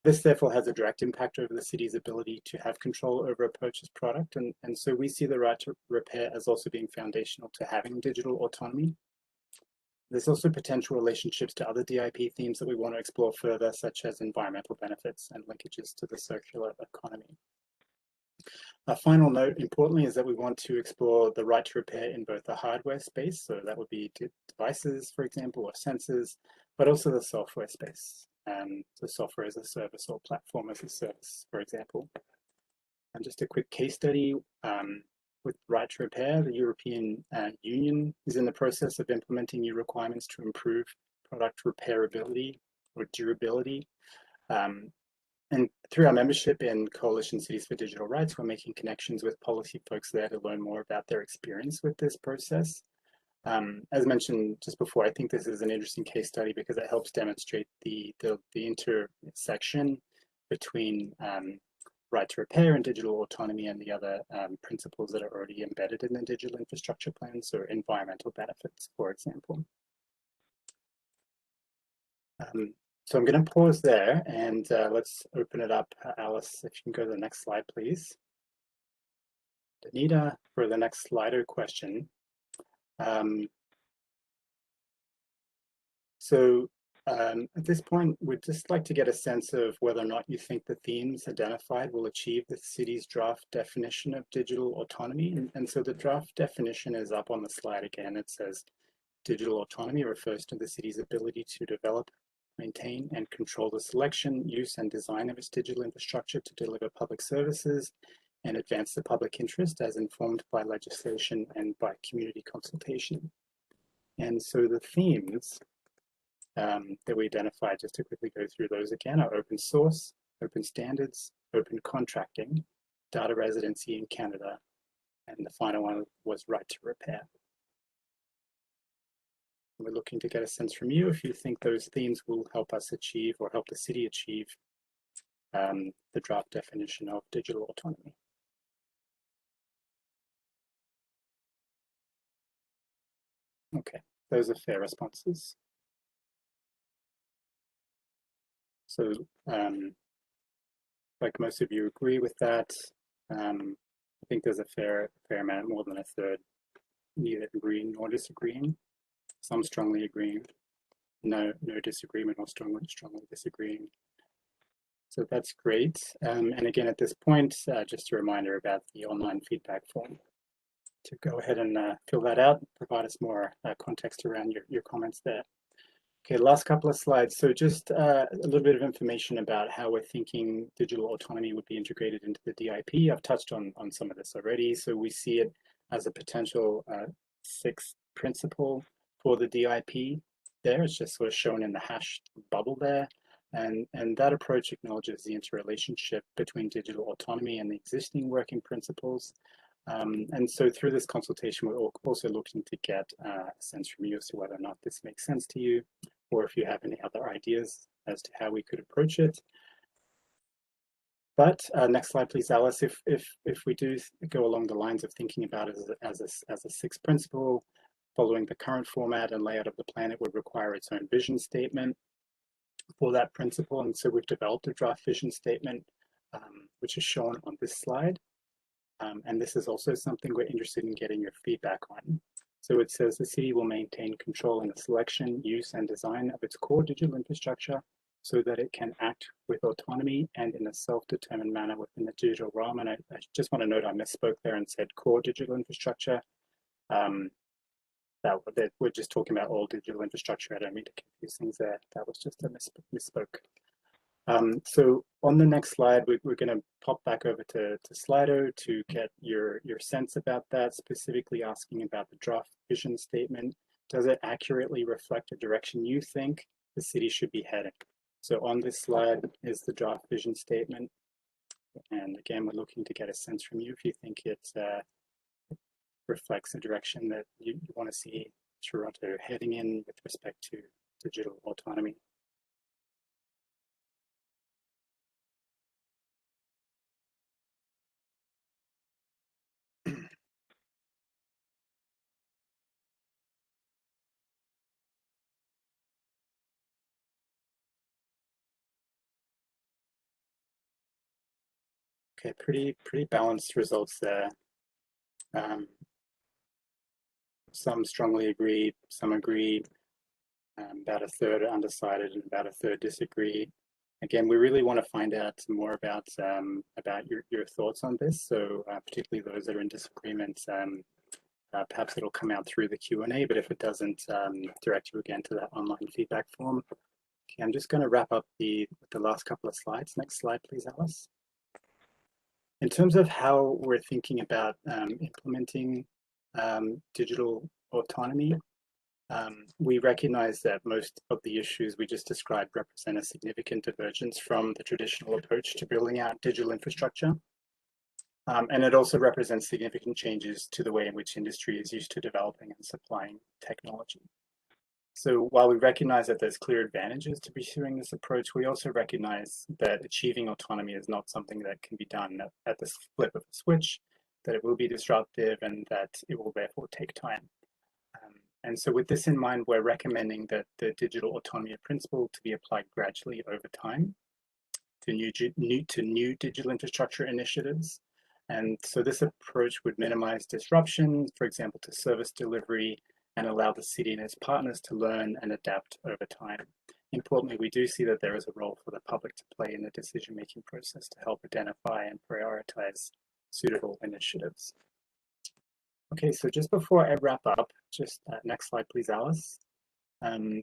A: This therefore has a direct impact over the city's ability to have control over a purchased product. And so we see the right to repair as also being foundational to having digital autonomy. There's also potential relationships to other DIP themes that we want to explore further, such as environmental benefits and linkages to the circular economy. A final note, importantly, is that we want to explore the right to repair in both the hardware space, so that would be devices, for example, or sensors, but also the software space. So software as a service or platform as a service, for example. And just a quick case study with right to repair, the European Union is in the process of implementing new requirements to improve product repairability or durability. And through our membership in Coalition Cities for Digital Rights, we're making connections with policy folks there to learn more about their experience with this process. As mentioned just before, I think this is an interesting case study because it helps demonstrate the intersection between right to repair and digital autonomy and the other principles that are already embedded in the digital infrastructure plan, so environmental benefits, for example. So I'm going to pause there and let's open it up. Alice, if you can go to the next slide, please. Danita, for the next Slido question. At this point, we'd just like to get a sense of whether or not you think the themes identified will achieve the city's draft definition of digital autonomy. And so the draft definition is up on the slide again. It says digital autonomy refers to the city's ability to develop, maintain, and control the selection, use, and design of its digital infrastructure to deliver public services and advance the public interest as informed by legislation and by community consultation. And so the themes that we identified, just to quickly go through those again, are open source, open standards, open contracting, data residency in Canada, and the final one was right to repair. We're looking to get a sense from you if you think those themes will help us achieve or help the city achieve the draft definition of digital autonomy. Okay, those are fair responses. So, like most of you agree with that. I think there's a fair amount, more than a third, neither agreeing nor disagreeing. Some strongly agreeing, no disagreement, or strongly disagreeing. So that's great. And again, at this point, just a reminder about the online feedback form. To go ahead and fill that out, provide us more context around your comments there. Okay, last couple of slides. So just a little bit of information about how we're thinking digital autonomy would be integrated into the DIP. I've touched on some of this already. So we see it as a potential sixth principle for the DIP there. It's just sort of shown in the hash bubble there. And that approach acknowledges the interrelationship between digital autonomy and the existing working principles. And so through this consultation, we're also looking to get a sense from you as to whether or not this makes sense to you, or if you have any other ideas as to how we could approach it. But next slide, please, Alice. If we do go along the lines of thinking about it as a sixth principle, following the current format and layout of the plan, it would require its own vision statement for that principle. And so we've developed a draft vision statement, which is shown on this slide. And this is also something we're interested in getting your feedback on. So it says the city will maintain control in the selection, use, and design of its core digital infrastructure so that it can act with autonomy and in a self-determined manner within the digital realm. And I just want to note I misspoke there and said core digital infrastructure. That we're just talking about all digital infrastructure. I don't mean to confuse things there. That was just a misspoke. So on the next slide, we're going to pop back over to Slido to get your sense about that, specifically asking about the draft vision statement. Does it accurately reflect the direction you think the city should be heading? So on this slide is the draft vision statement. And again, we're looking to get a sense from you if you think it reflects the direction that you want to see Toronto heading in with respect to digital autonomy. Okay, pretty balanced results there. Some strongly agree, some agree, about a third are undecided, and about a third disagree. Again, we really want to find out more about your thoughts on this. So particularly those that are in disagreement, perhaps it'll come out through the Q&A, but if it doesn't, direct you again to that online feedback form. Okay, I'm just going to wrap up the last couple of slides. Next slide, please, Alice. In terms of how we're thinking about implementing digital autonomy, we recognize that most of the issues we just described represent a significant divergence from the traditional approach to building out digital infrastructure. And it also represents significant changes to the way in which industry is used to developing and supplying technology. So while we recognize that there's clear advantages to pursuing this approach, we also recognize that achieving autonomy is not something that can be done at the flip of a switch, that it will be disruptive and that it will therefore take time. And so with this in mind, we're recommending that the digital autonomy principle to be applied gradually over time to new digital infrastructure initiatives. And so this approach would minimize disruption, for example, to service delivery, and allow the city and its partners to learn and adapt over time. Importantly, we do see that there is a role for the public to play in the decision-making process to help identify and prioritize suitable initiatives. Okay, so just before I wrap up, just next slide, please, Alice.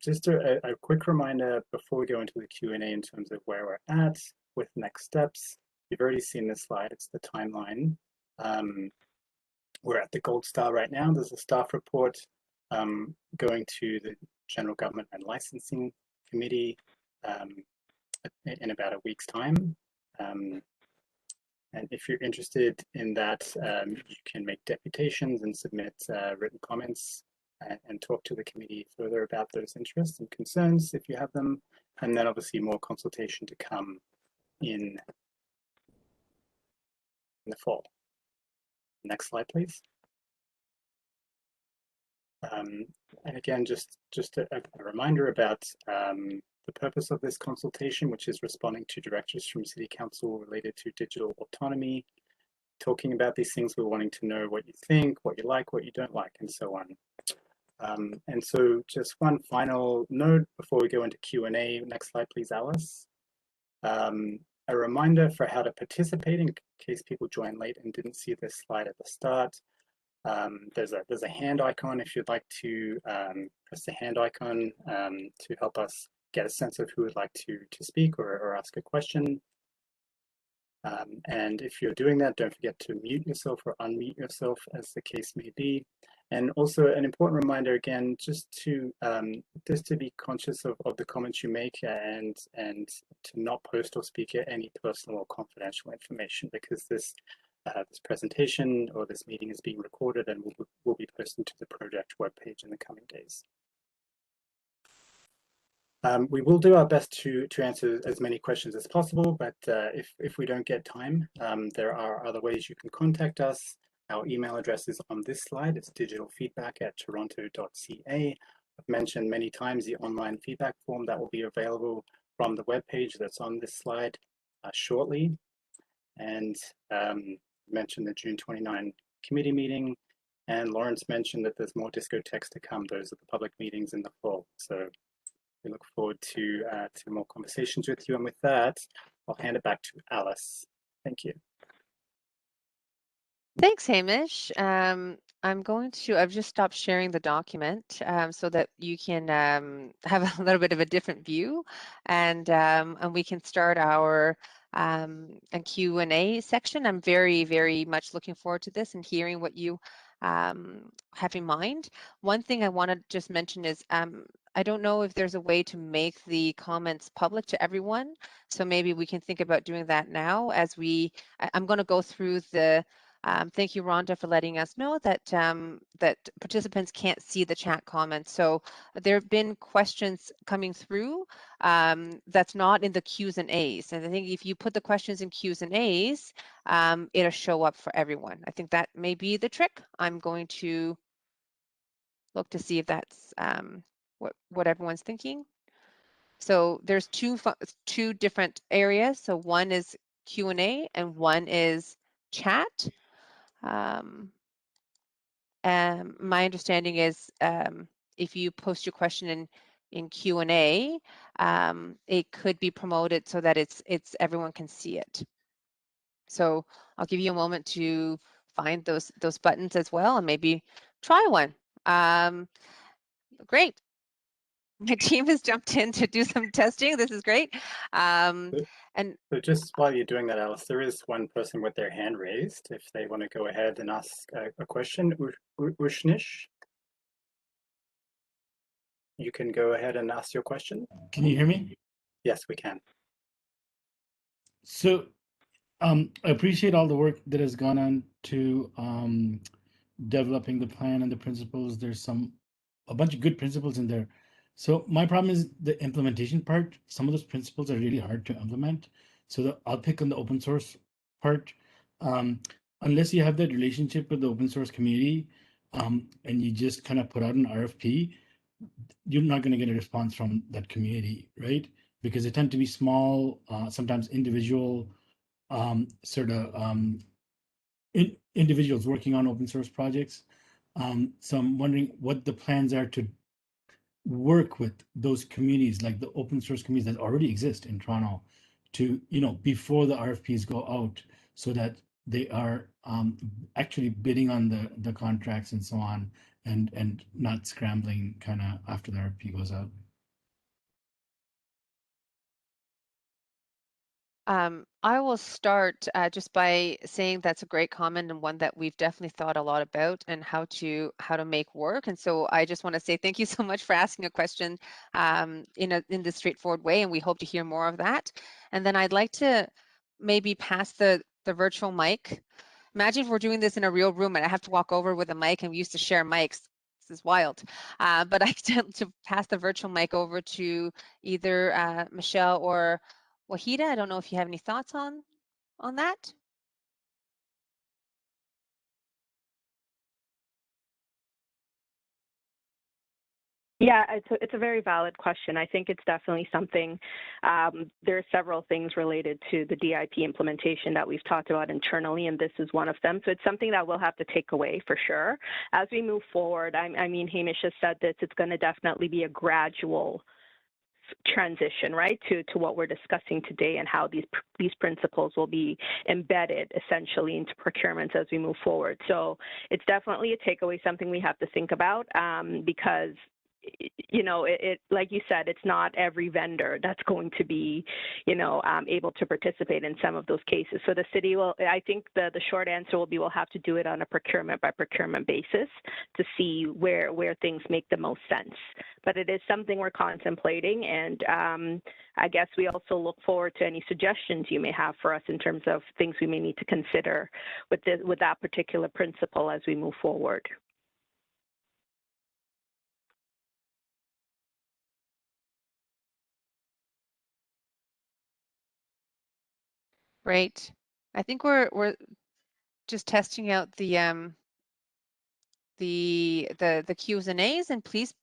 A: Just a quick reminder before we go into the Q&A in terms of where we're at with next steps. You've already seen this slide, it's the timeline. We're at the gold star right now. There's a staff report going to the General Government and Licensing Committee in about a week's time. And if you're interested in that, you can make deputations and submit written comments and talk to the committee further about those interests and concerns if you have them. And then obviously more consultation to come in the fall. Next slide, please. And again, just a reminder about the purpose of this consultation, which is responding to directives from City Council related to digital autonomy, talking about these things. We're wanting to know what you think, what you like, what you don't like, and so on. And so just one final note before we go into Q&A. Next slide, please, Alice. A reminder for how to participate in case people join late and didn't see this slide at the start. There's a hand icon if you'd like to press the hand icon to help us get a sense of who would like to speak or ask a question. And if you're doing that, don't forget to mute yourself or unmute yourself as the case may be. And also an important reminder again, just to be conscious of the comments you make and to not post or speak at any personal or confidential information, because this presentation or this meeting is being recorded and will be posted to the project webpage in the coming days. We will do our best to answer as many questions as possible, but if we don't get time, there are other ways you can contact us. Our email address is on this slide. It's digitalfeedback@toronto.ca. I've mentioned many times the online feedback form that will be available from the webpage that's on this slide shortly. And mentioned the June 29 committee meeting. And Lawrence mentioned that there's more DiscoTechs to come. Those are the public meetings in the fall. So we look forward to more conversations with you. And with that, I'll hand it back to Alice. Thank you.
C: Thanks, Hamish. I've just stopped sharing the document so that you can have a little bit of a different view, and we can start our Q&A section. I'm very, very much looking forward to this and hearing what you have in mind. One thing I want to just mention is I don't know if there's a way to make the comments public to everyone. So maybe we can think about doing that now as I'm going to go through the thank you, Rhonda, for letting us know that that participants can't see the chat comments. So there have been questions coming through that's not in the Q's and A's. And I think if you put the questions in Q's and A's, it'll show up for everyone. I think that may be the trick. I'm going to look to see if that's what everyone's thinking. So there's two different areas. So one is Q&A and one is chat. And my understanding is if you post your question in Q&A, it could be promoted so that it's everyone can see it. So I'll give you a moment to find those buttons as well and maybe try one. Great. My team has jumped in to do some testing. This is great. And
A: so just while you're doing that, Alice, there is one person with their hand raised. If they want to go ahead and ask a question, Ushnish, you can go ahead and ask your question.
F: Can you hear me?
A: Yes, we can.
F: So I appreciate all the work that has gone on to developing the plan and the principles. There's a bunch of good principles in there. So my problem is the implementation part. Some of those principles are really hard to implement. So I'll pick on the open source part. Unless you have that relationship with the open source community and you just kind of put out an RFP, you're not going to get a response from that community, right? Because they tend to be small, sometimes individual individuals working on open source projects. So I'm wondering what the plans are to work with those communities, like the open source communities that already exist in Toronto, to, before the RFPs go out, so that they are actually bidding on the contracts and so on, and not scrambling kind of after the RFP goes out.
C: I will start just by saying that's a great comment and one that we've definitely thought a lot about and how to make work. And so I just want to say thank you so much for asking a question in this straightforward way, and we hope to hear more of that. And then I'd like to maybe pass the virtual mic. Imagine if we're doing this in a real room and I have to walk over with a mic, and we used to share mics. This is wild. But I tend to pass the virtual mic over to either Michelle or Wahida. I don't know if you have any thoughts on that.
E: Yeah, it's a very valid question. I think it's definitely something, there are several things related to the DIP implementation that we've talked about internally, and this is one of them. So it's something that we'll have to take away for sure. As we move forward, I mean, Hamish has said this, it's going to definitely be a gradual transition, right, to what we're discussing today and how these principles will be embedded essentially into procurement as we move forward. So it's definitely a takeaway, something we have to think about because it like you said, it's not every vendor that's going to be, able to participate in some of those cases. So the city will, I think the short answer will be we'll have to do it on a procurement by procurement basis to see where things make the most sense. But it is something we're contemplating, and I guess we also look forward to any suggestions you may have for us in terms of things we may need to consider with that particular principle as we move forward.
C: Great. I think we're just testing out the Q's and A's, and please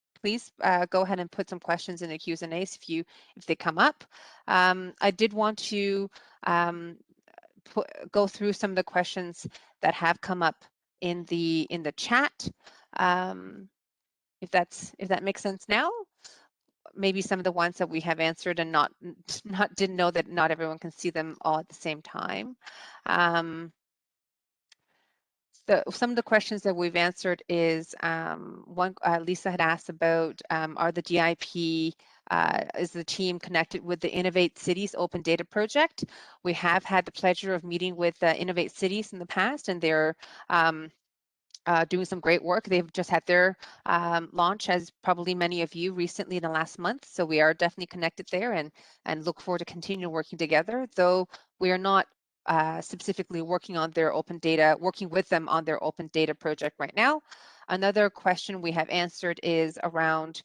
C: go ahead and put some questions in the Q's and A's if they come up. I did want to go through some of the questions that have come up in the chat. If that makes sense now. Maybe some of the ones that we have answered and didn't know that not everyone can see them all at the same time. Some of the questions that we've answered is one Lisa had asked about, are the DIP, is the team connected with the Innovate Cities Open Data Project? We have had the pleasure of meeting with Innovate Cities in the past, and they're doing some great work. They've just had their launch, as probably many of you, recently in the last month. So we are definitely connected there and look forward to continue working together, though we are not specifically working with them on their open data project right now. Another question we have answered is around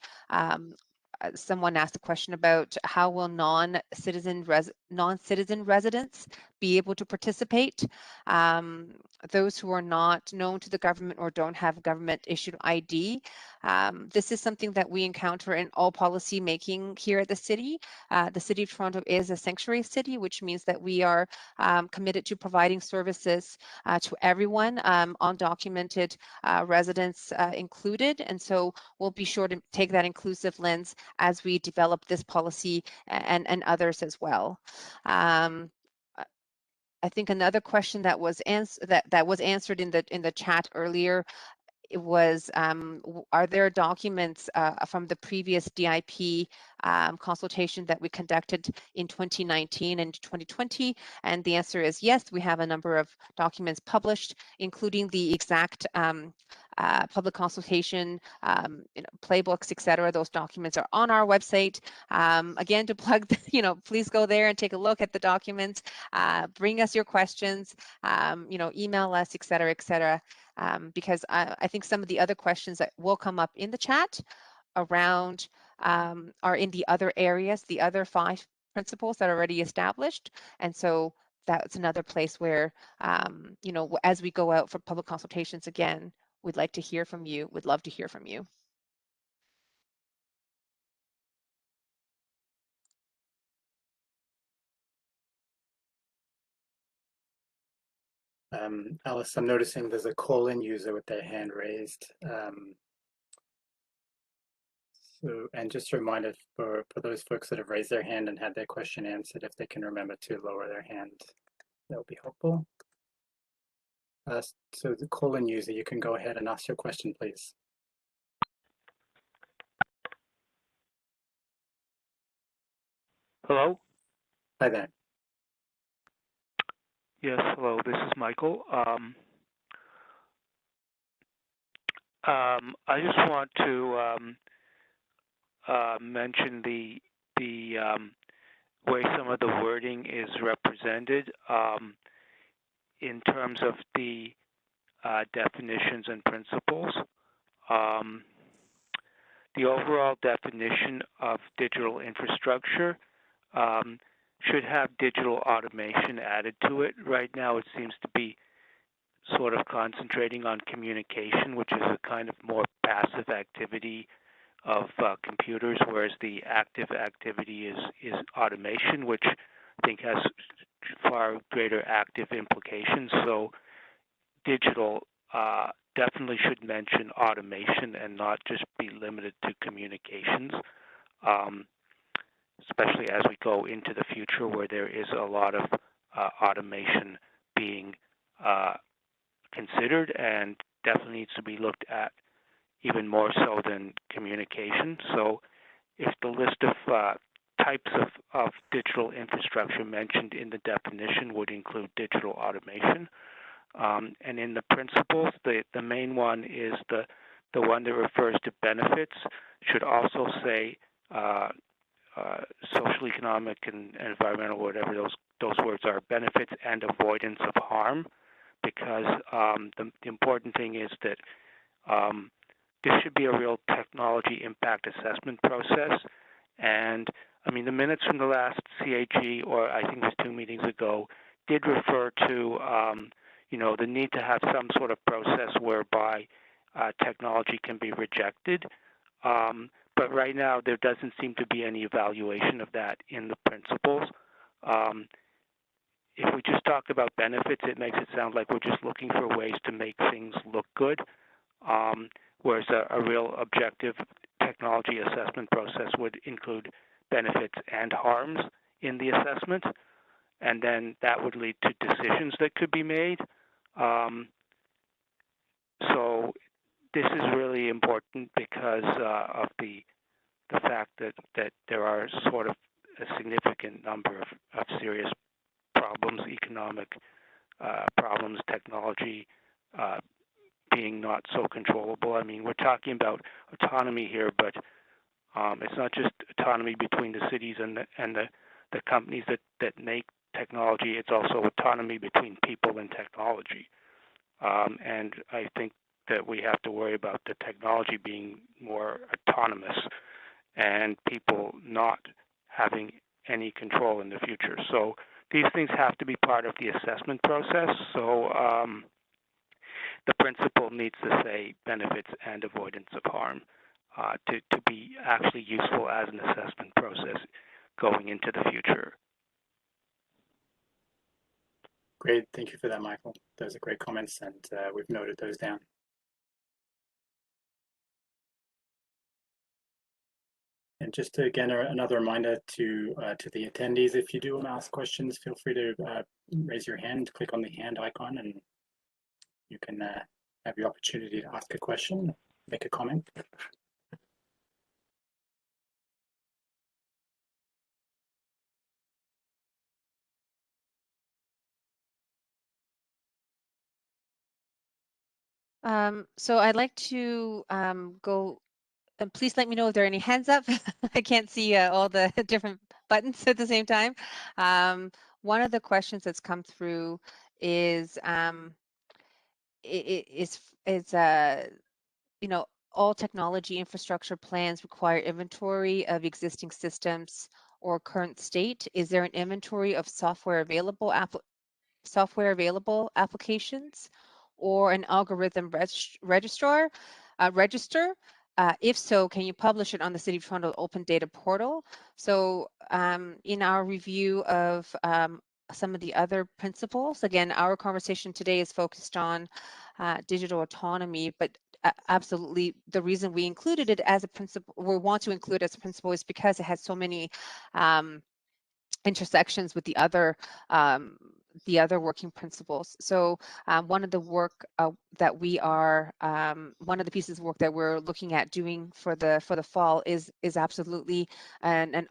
C: someone asked a question about how will non-citizen residents be able to participate. Those who are not known to the government or don't have government issued ID. This is something that we encounter in all policy making here at the city. The City of Toronto is a sanctuary city, which means that we are committed to providing services to everyone, undocumented residents included. And so we'll be sure to take that inclusive lens as we develop this policy and others as well. I think another question that was answered in the chat earlier, it was, are there documents from the previous DIP consultation that we conducted in 2019 and 2020? And the answer is yes, we have a number of documents published, including the exact public consultation, playbooks, etc. Those documents are on our website. Again, to plug, please go there and take a look at the documents. Bring us your questions, email us, etc., etc. Because I think some of the other questions that will come up in the chat around are in the other areas, the other 5 principles that are already established. And so that's another place where, as we go out for public consultations again, we'd like to hear from you. We'd love to hear from you.
A: Alice, I'm noticing there's a call-in user with their hand raised. And just a reminder for those folks that have raised their hand and had their question answered, if they can remember to lower their hand, that would be helpful. So the call-in user, you can go ahead and ask your question, please.
G: Hello?
A: Hi there.
G: Yes, hello, this is Michael. I just want to mention the way some of the wording is represented in terms of the definitions and principles. The overall definition of digital infrastructure should have digital automation added to it. Right now, it seems to be sort of concentrating on communication, which is a kind of more passive activity of computers, whereas the active activity is automation, which I think has far greater active implications. So digital definitely should mention automation and not just be limited to communications, especially as we go into the future where there is a lot of automation being considered and definitely needs to be looked at even more so than communication. So if the list of types of digital infrastructure mentioned in the definition would include digital automation, and in the principles, the main one is the one that refers to benefits, should also say social, economic, and environmental, whatever those words are, benefits and avoidance of harm, because the important thing is that this should be a real technology impact assessment process. And I mean, the minutes from the last CAG, or I think it was 2 meetings ago, did refer to, you know, the need to have some sort of process whereby technology can be rejected. But right now, there doesn't seem to be any evaluation of that in the principles. If we just talk about benefits, it makes it sound like we're just looking for ways to make things look good, whereas a real objective technology assessment process would include benefits and harms in the assessment, and then that would lead to decisions that could be made. So this is really important because of the fact that there are sort of a significant number of serious problems, economic problems, technology being not so controllable. I mean, we're talking about autonomy here, but it's not just autonomy between the cities and the companies that make technology. It's also autonomy between people and technology. And I think that we have to worry about the technology being more autonomous and people not having any control in the future. So these things have to be part of the assessment process. So the principal needs to say benefits and avoidance of harm to be actually useful as an assessment process going into the future.
A: Great, thank you for that, Michael. Those are great comments, and we've noted those down. And just again, another reminder to the attendees, if you do want to ask questions, feel free to raise your hand, click on the hand icon, and you can have the opportunity to ask a question, make a comment.
C: So I'd like to go. Please let me know if there are any hands up. I can't see all the different buttons at the same time. One of the questions that's come through is, you know, all technology infrastructure plans require inventory of existing systems or current state. Is there an inventory of software available applications or an algorithm register? If so, can you publish it on the City of Toronto Open Data Portal? So in our review of some of the other principles, again, our conversation today is focused on digital autonomy, but absolutely the reason we included it as a principle, we want to include it as a principle, is because it has so many intersections with the other working principles. So one of the work that we are, one of the pieces of work that we're looking at doing for the fall is absolutely an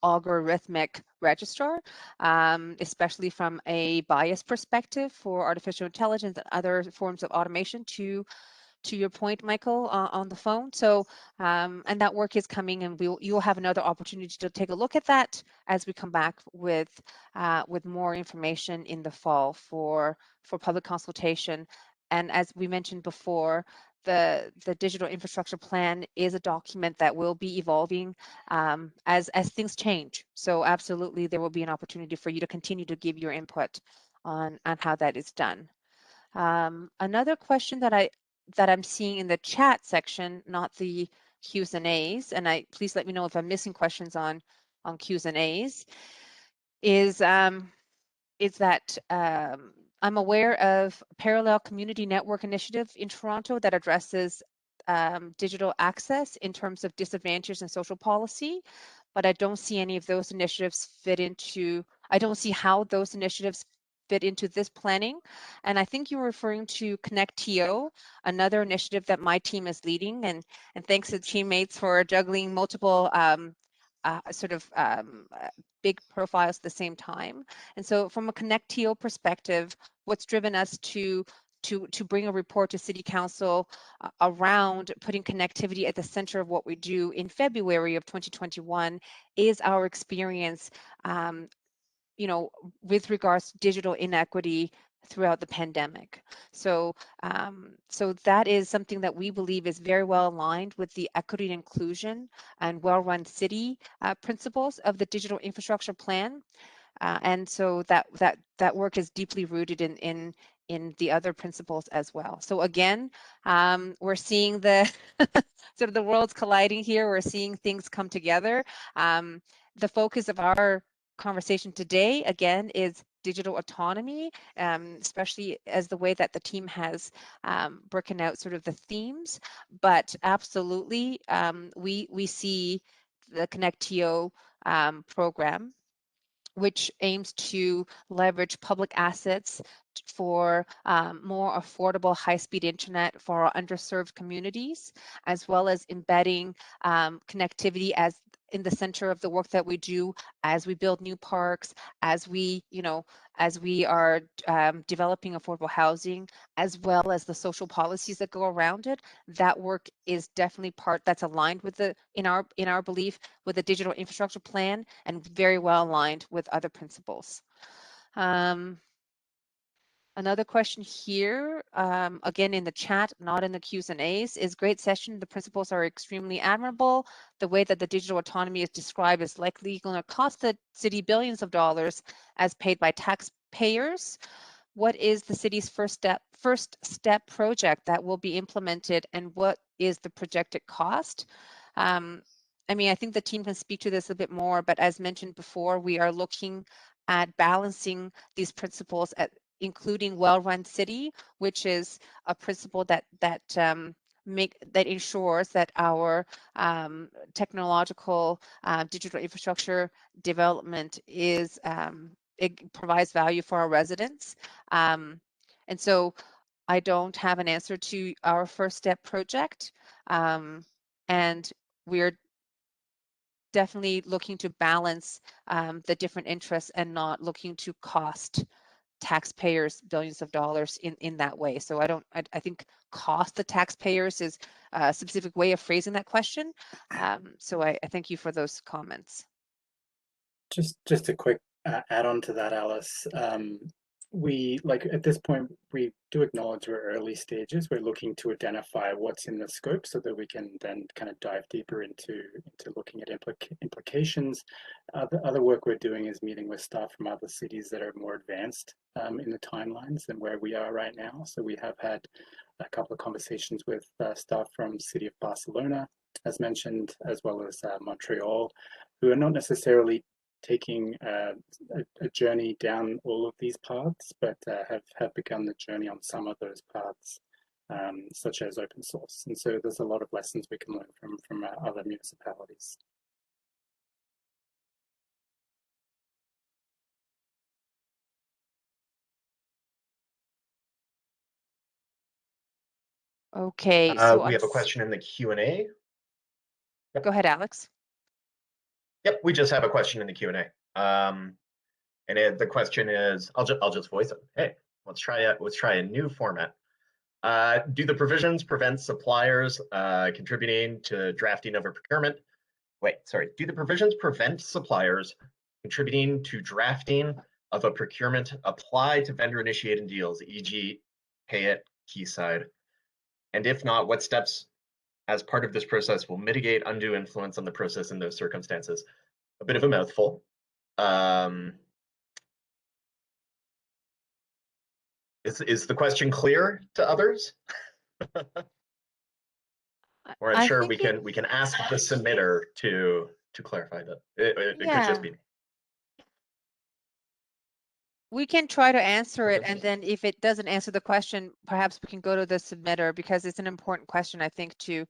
C: algorithmic registrar, especially from a bias perspective for artificial intelligence and other forms of automation, to your point, Michael, on the phone. So, and that work is coming, and you'll have another opportunity to take a look at that as we come back with more information in the fall for public consultation. And as we mentioned before, the digital infrastructure plan is a document that will be evolving as things change. So absolutely, there will be an opportunity for you to continue to give your input on how that is done. Another question that I'm seeing in the chat section, not the Q's and A's, and please let me know if I'm missing questions on Q's and A's, is that I'm aware of a parallel community network initiative in Toronto that addresses digital access in terms of disadvantages and social policy, but I don't see any of those initiatives I don't see how those initiatives fit into this planning. And I think you're referring to ConnectTO, another initiative that my team is leading, and thanks to teammates for juggling multiple big profiles at the same time. And so from a ConnectTO perspective, what's driven us to bring a report to City Council around putting connectivity at the center of what we do in February of 2021 is our experience with regards to digital inequity throughout the pandemic. So that is something that we believe is very well aligned with the equity and inclusion and well-run city principles of the digital infrastructure plan. And so that work is deeply rooted in the other principles as well. So again, we're seeing the sort of the worlds colliding here. We're seeing things come together. The focus of our conversation today, again, is digital autonomy, especially as the way that the team has broken out sort of the themes. But absolutely, we see the ConnectTO program, which aims to leverage public assets for more affordable high-speed internet for our underserved communities, as well as embedding connectivity as in the center of the work that we do as we build new parks, as we, as we are developing affordable housing, as well as the social policies that go around it. That work is definitely part that's aligned with the, in our belief, with the digital infrastructure plan, and very well aligned with other principles. Another question here, again in the chat, not in the Q's and A's, is great session. The principles are extremely admirable. The way that the digital autonomy is described is likely going to cost the city billions of dollars as paid by taxpayers. What is the city's first step project that will be implemented, and what is the projected cost? I mean, I think the team can speak to this a bit more, but as mentioned before, we are looking at balancing these principles at including well-run city, which is a principle that ensures that our technological digital infrastructure development is it provides value for our residents. And so I don't have an answer to our first step project, and we're definitely looking to balance the different interests and not looking to cost taxpayers billions of dollars in that way. So I think cost the taxpayers is a specific way of phrasing that question. So I thank you for those comments.
A: Just a quick add on to that, Alice. We, like, at this point, we do acknowledge we're early stages. We're looking to identify what's in the scope so that we can then kind of dive deeper into looking at implications. The other work we're doing is meeting with staff from other cities that are more advanced in the timelines than where we are right now. So we have had a couple of conversations with staff from City of Barcelona, as mentioned, as well as Montreal, who are not necessarily taking a journey down all of these paths, but have begun the journey on some of those paths, such as open source. And so there's a lot of lessons we can learn from other municipalities.
C: Okay, so
H: we have a question in the Q&A.
C: Yep. Go ahead, Alex.
H: Yep, we just have a question in the Q&A. And the question is, I'll just voice it. Hey, let's try a new format. Do the provisions prevent suppliers contributing to drafting of a procurement? Wait, sorry. Do the provisions prevent suppliers contributing to drafting of a procurement apply to vendor-initiated deals, e.g., pay it Quayside? And if not, what steps as part of this process will mitigate undue influence on the process in those circumstances? A bit of a mouthful. Is the question clear to others? Or I'm sure we can ask the submitter to clarify that. It could just be me.
C: We can try to answer it, and then if it doesn't answer the question, perhaps we can go to the submitter, because it's an important question, I think, to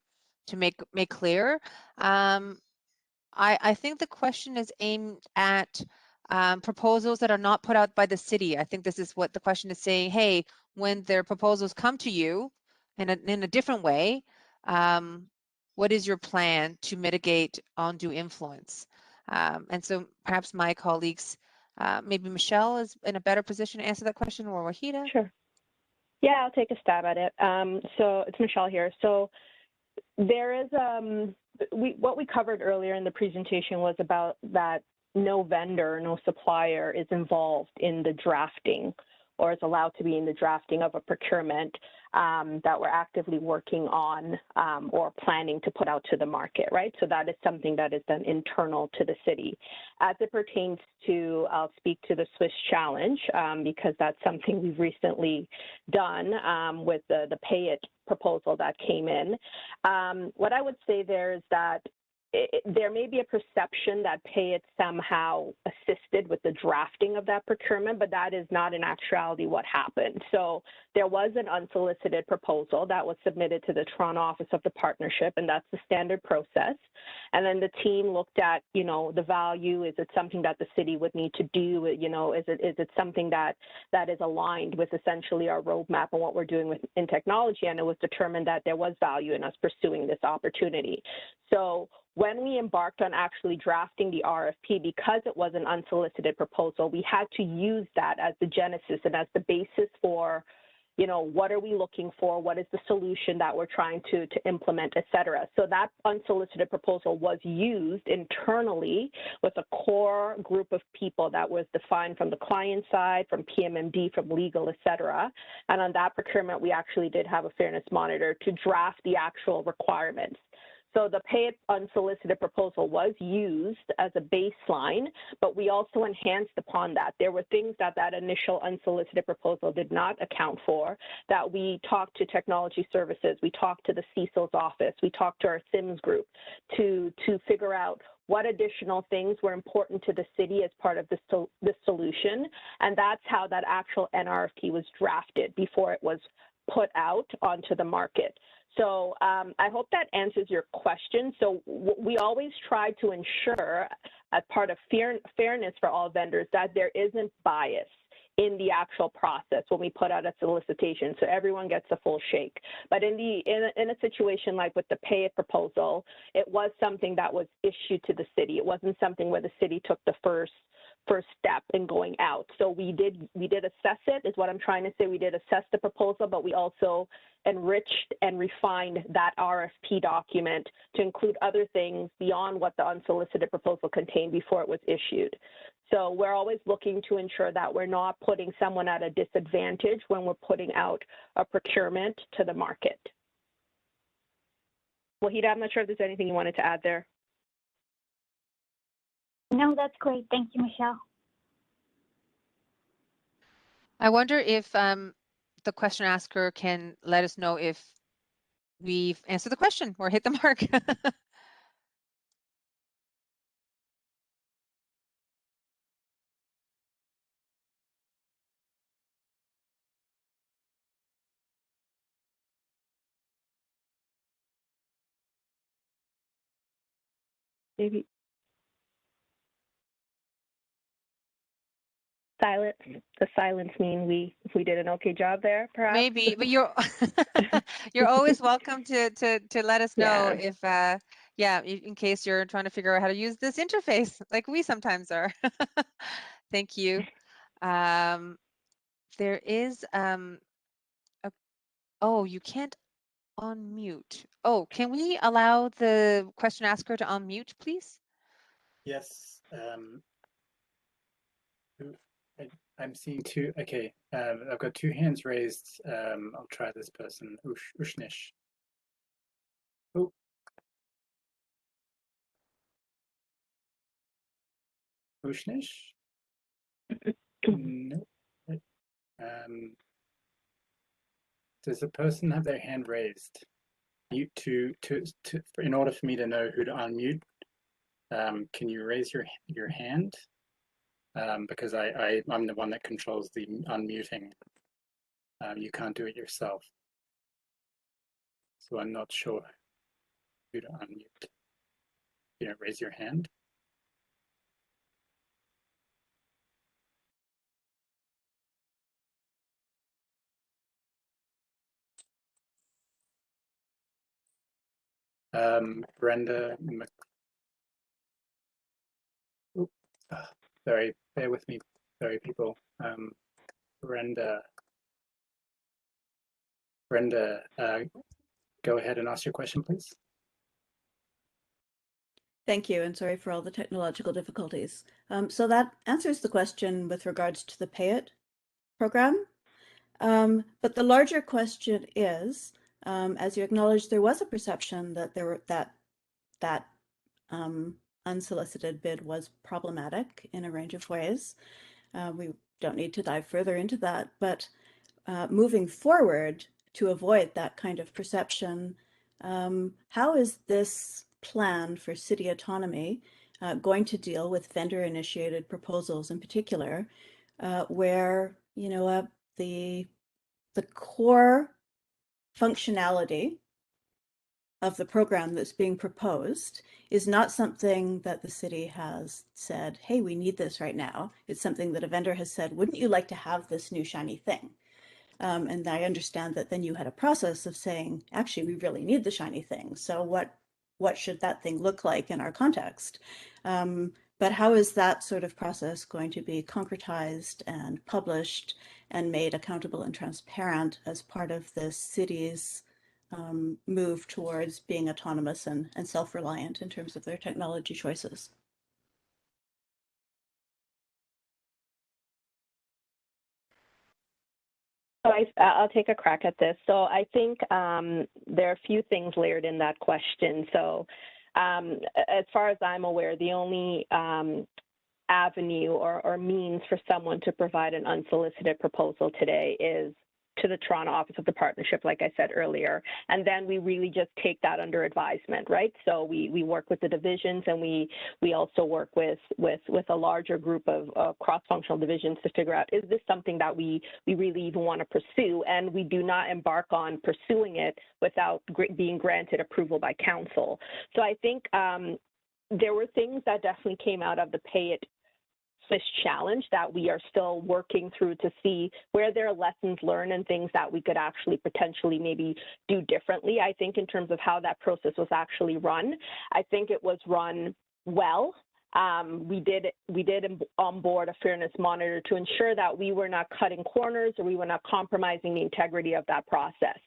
C: make clear. I think the question is aimed at proposals that are not put out by the city. I think this is what the question is saying. Hey, when their proposals come to you in a different way, what is your plan to mitigate undue influence? And so perhaps my colleagues, maybe Michelle is in a better position to answer that question, or Wahida?
E: Sure. Yeah, I'll take a stab at it. So it's Michelle here. So there is, what we covered earlier in the presentation was about that no vendor, no supplier is involved in the drafting or is allowed to be in the drafting of a procurement. that we're actively working on or planning to put out to the market, right? So that is something that is done internal to the city. As it pertains to, I'll speak to the Swiss Challenge because that's something we've recently done with the Pay It proposal that came in. What I would say there is that there may be a perception that Pay It somehow assisted with the drafting of that procurement, but that is not in actuality what happened. So there was an unsolicited proposal that was submitted to the Toronto office of the partnership, and that's the standard process. And then the team looked at, you know, the value. Is it something that the city would need to do? You know, is it something that is aligned with essentially our roadmap and what we're doing in technology? And it was determined that there was value in us pursuing this opportunity. So when we embarked on actually drafting the RFP, because it was an unsolicited proposal, we had to use that as the genesis and as the basis for, you know, what are we looking for? What is the solution that we're trying to implement, et cetera? So that unsolicited proposal was used internally with a core group of people that was defined from the client side, from PMMD, from legal, et cetera. And on that procurement, we actually did have a fairness monitor to draft the actual requirements. So the Pay It unsolicited proposal was used as a baseline, but we also enhanced upon that. There were things that that initial unsolicited proposal did not account for, that we talked to technology services, we talked to the CISO's office, we talked to our SIMS group to figure out what additional things were important to the city as part of this solution. And that's how that actual nRFP was drafted before it was put out onto the market. So I hope that answers your question. So we always try to ensure, as part of fairness for all vendors, that there isn't bias in the actual process when we put out a solicitation, so everyone gets a full shake. But in a situation like with the Pay It proposal, it was something that was issued to the city. It wasn't something where the city took the first step in going out. So we did assess it, is what I'm trying to say. We did assess the proposal, but we also enriched and refined that RFP document to include other things beyond what the unsolicited proposal contained before it was issued. So we're always looking to ensure that we're not putting someone at a disadvantage when we're putting out a procurement to the market. Wahida, I'm not sure if there's anything you wanted to add there.
D: No, that's great. Thank you, Michelle.
C: I wonder if the question asker can let us know if we've answered the question or hit the mark.
E: Maybe. Silence. Does silence mean we did an okay job there, perhaps?
C: Maybe, but you're you're always welcome to let us know if yeah, in case you're trying to figure out how to use this interface like we sometimes are. Thank you. There is oh, you can't unmute. Oh, can we allow the question asker to unmute, please?
A: Yes. I'm seeing two. Okay, I've got two hands raised. I'll try this person. Ushnish. Oh. Ushnish? No. Does the person have their hand raised? In order for me to know who to unmute, can you raise your hand? Because I'm the one that controls the unmuting. You can't do it yourself. So I'm not sure who to unmute. You know, raise your hand. Brenda, sorry, bear with me, sorry people. Brenda, go ahead and ask your question, please.
I: Thank you, and sorry for all the technological difficulties. So that answers the question with regards to the Pay It program. But the larger question is, as you acknowledged, there was a perception that that unsolicited bid was problematic in a range of ways. We don't need to dive further into that, but moving forward to avoid that kind of perception, how is this plan for city autonomy going to deal with vendor-initiated proposals in particular, where the core functionality of the program that's being proposed is not something that the city has said, hey, we need this right now. It's something that a vendor has said, wouldn't you like to have this new shiny thing? And I understand that then you had a process of saying, actually, we really need the shiny thing. So what should that thing look like in our context? But how is that sort of process going to be concretized and published and made accountable and transparent as part of the city's move towards being autonomous and self-reliant in terms of their technology choices?
E: So I'll take a crack at this. So I think there are a few things layered in that question. So as far as I'm aware, the only avenue or means for someone to provide an unsolicited proposal today is to the Toronto office of the partnership, like I said earlier, and then we really just take that under advisement, right? So we work with the divisions, and we also work with a larger group of cross-functional divisions to figure out, is this something that we really even want to pursue? And we do not embark on pursuing it without being granted approval by council. So I think there were things that definitely came out of the Pay It this challenge that we are still working through to see where there are lessons learned and things that we could actually potentially maybe do differently. I think in terms of how that process was actually run, I think it was run well. We did onboard a fairness monitor to ensure that we were not cutting corners or we were not compromising the integrity of that process.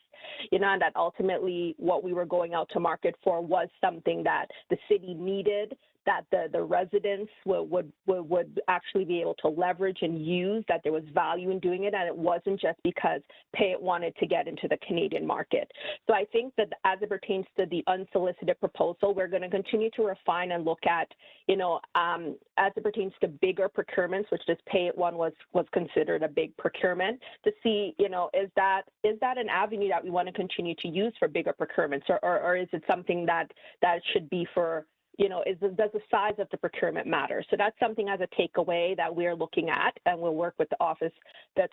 E: And that ultimately what we were going out to market for was something that the city needed, that the residents would actually be able to leverage and use, that there was value in doing it, and it wasn't just because Pay It wanted to get into the Canadian market. So I think that as it pertains to the unsolicited proposal, we're going to continue to refine and look at, as it pertains to bigger procurements, which this Pay It one was considered a big procurement, to see, is that an avenue that we want to continue to use for bigger procurements, or is it something that should be for, does the size of the procurement matter? So that's something as a takeaway that we're looking at, and we'll work with the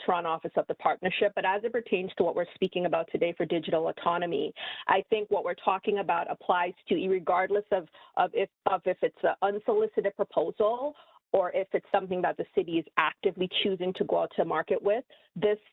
E: Toronto office of the partnership. But as it pertains to what we're speaking about today for digital autonomy, I think what we're talking about applies to regardless of if it's an unsolicited proposal or if it's something that the city is actively choosing to go out to market with.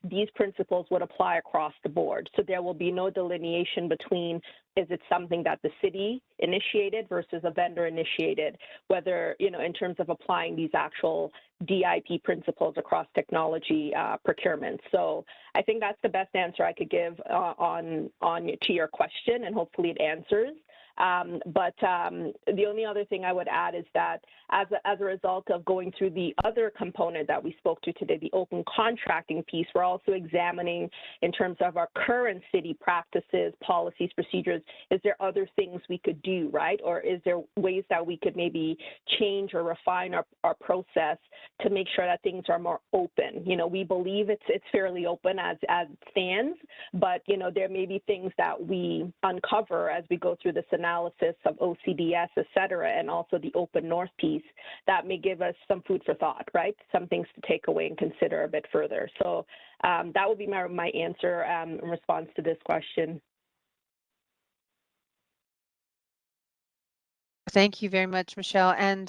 E: These principles would apply across the board. So there will be no delineation between, is it something that the city initiated versus a vendor initiated, whether, in terms of applying these actual DIP principles across technology procurement. So I think that's the best answer I could give to your question, and hopefully it answers. But the only other thing I would add is that as a result of going through the other component that we spoke to today, the open contracting piece, we're also examining in terms of our current city practices, policies, procedures, is there other things we could do, right? Or is there ways that we could maybe change or refine our process to make sure that things are more open? We believe it's fairly open as it stands, but, there may be things that we uncover as we go through this analysis of OCDS, et cetera, and also the open north piece that may give us some food for thought, right? Some things to take away and consider a bit further. So that would be my answer in response to this question.
C: Thank you very much, Michelle. And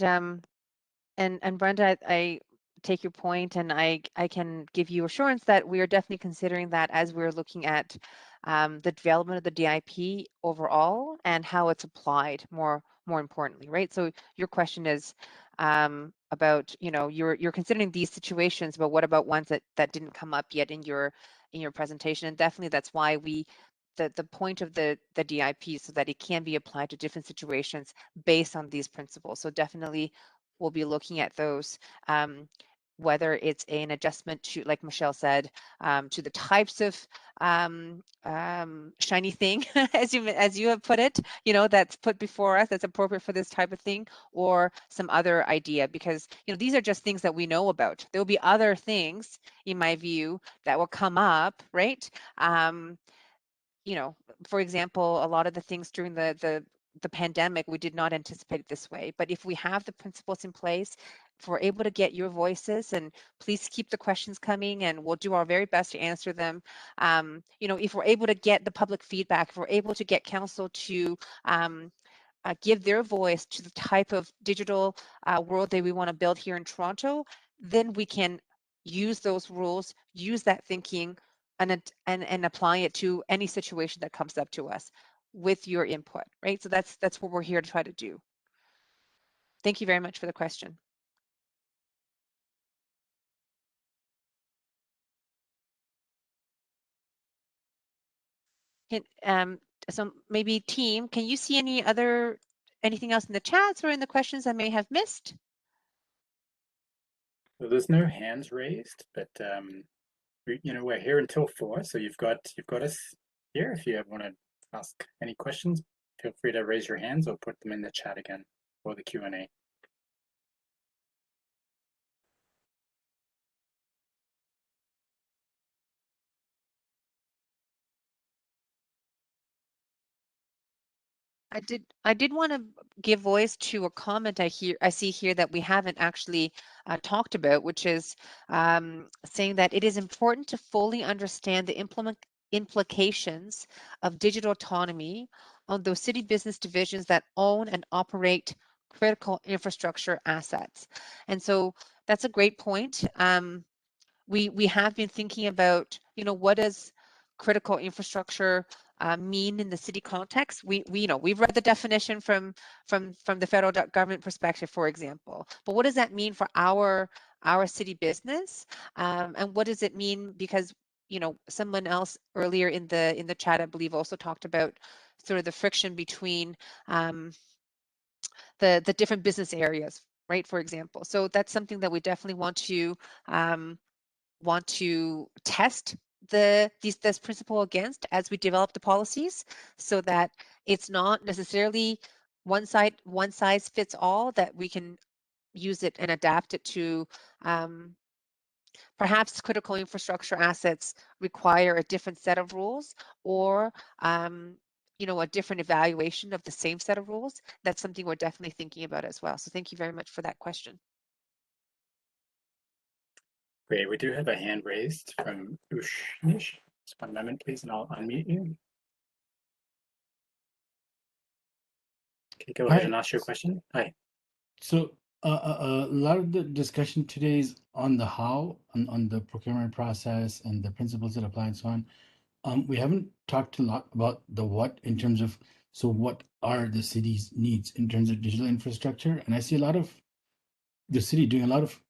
C: Brenda, I take your point, and I can give you assurance that we are definitely considering that as we're looking at the development of the DIP overall and how it's applied more importantly, right? So your question is about, you're considering these situations, but what about ones that didn't come up yet in your presentation? And definitely that's why the point of the DIP, so that it can be applied to different situations based on these principles. So definitely we'll be looking at those. whether it's an adjustment to, like Michelle said, to the types of shiny thing, as you have put it, you know, that's put before us, that's appropriate for this type of thing, or some other idea, because, you know, these are just things that we know about. There will be other things, in my view, that will come up, right? You know, for example, a lot of the things during the pandemic, we did not anticipate it this way. But if we have the principles in place, if we're able to get your voices, and please keep the questions coming, and we'll do our very best to answer them. You know, if we're able to get the public feedback, if we're able to get council to give their voice to the type of digital world that we want to build here in Toronto, then we can use those rules, use that thinking, and apply it to any situation that comes up to us with your input, right? So that's what we're here to try to do. Thank you very much for the question. So maybe team, can you see anything else in the chats or in the questions I may have missed?
A: So there's no hands raised, but you know, we're here until 4, so you've got us here. If you want to ask any questions, feel free to raise your hands or put them in the chat again for the Q&A.
C: I did want to give voice to a comment I see here that we haven't actually talked about, which is saying that it is important to fully understand the implications of digital autonomy on those city business divisions that own and operate critical infrastructure assets. And so that's a great point. We have been thinking about, you know, what does critical infrastructure mean in the city context? We you know, we've read the definition from the federal government perspective, for example. But what does that mean for our city business? And what does it mean? Because, you know, someone else earlier in the chat, I believe, also talked about sort of the friction between the different business areas, right? For example. So that's something that we definitely want to test this principle against as we develop the policies, so that it's not necessarily one size fits all, that we can use it and adapt it to perhaps critical infrastructure assets require a different set of rules, or you know, a different evaluation of the same set of rules. That's something we're definitely thinking about as well. So thank you very much for that question.
A: Great, we do have a hand raised from Ushnish. Just one moment, please, and I'll unmute you. Okay, go ahead and ask your question. Hi.
F: So a lot of the discussion today is on the how, on the procurement process and the principles that apply and so on. We haven't talked a lot about the what in terms of, so what are the city's needs in terms of digital infrastructure? And I see a lot of the city doing a lot of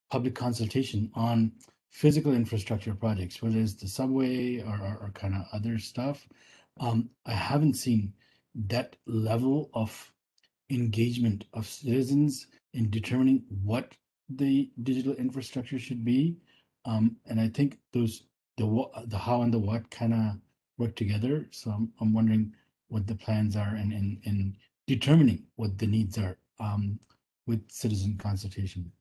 F: public consultation on physical infrastructure projects, whether it's the subway or kind of other stuff. I haven't seen that level of engagement of citizens in determining what the digital infrastructure should be. And I think those the how and the what kind of work together. So I'm wondering what the plans are in determining what the needs are with citizen consultation.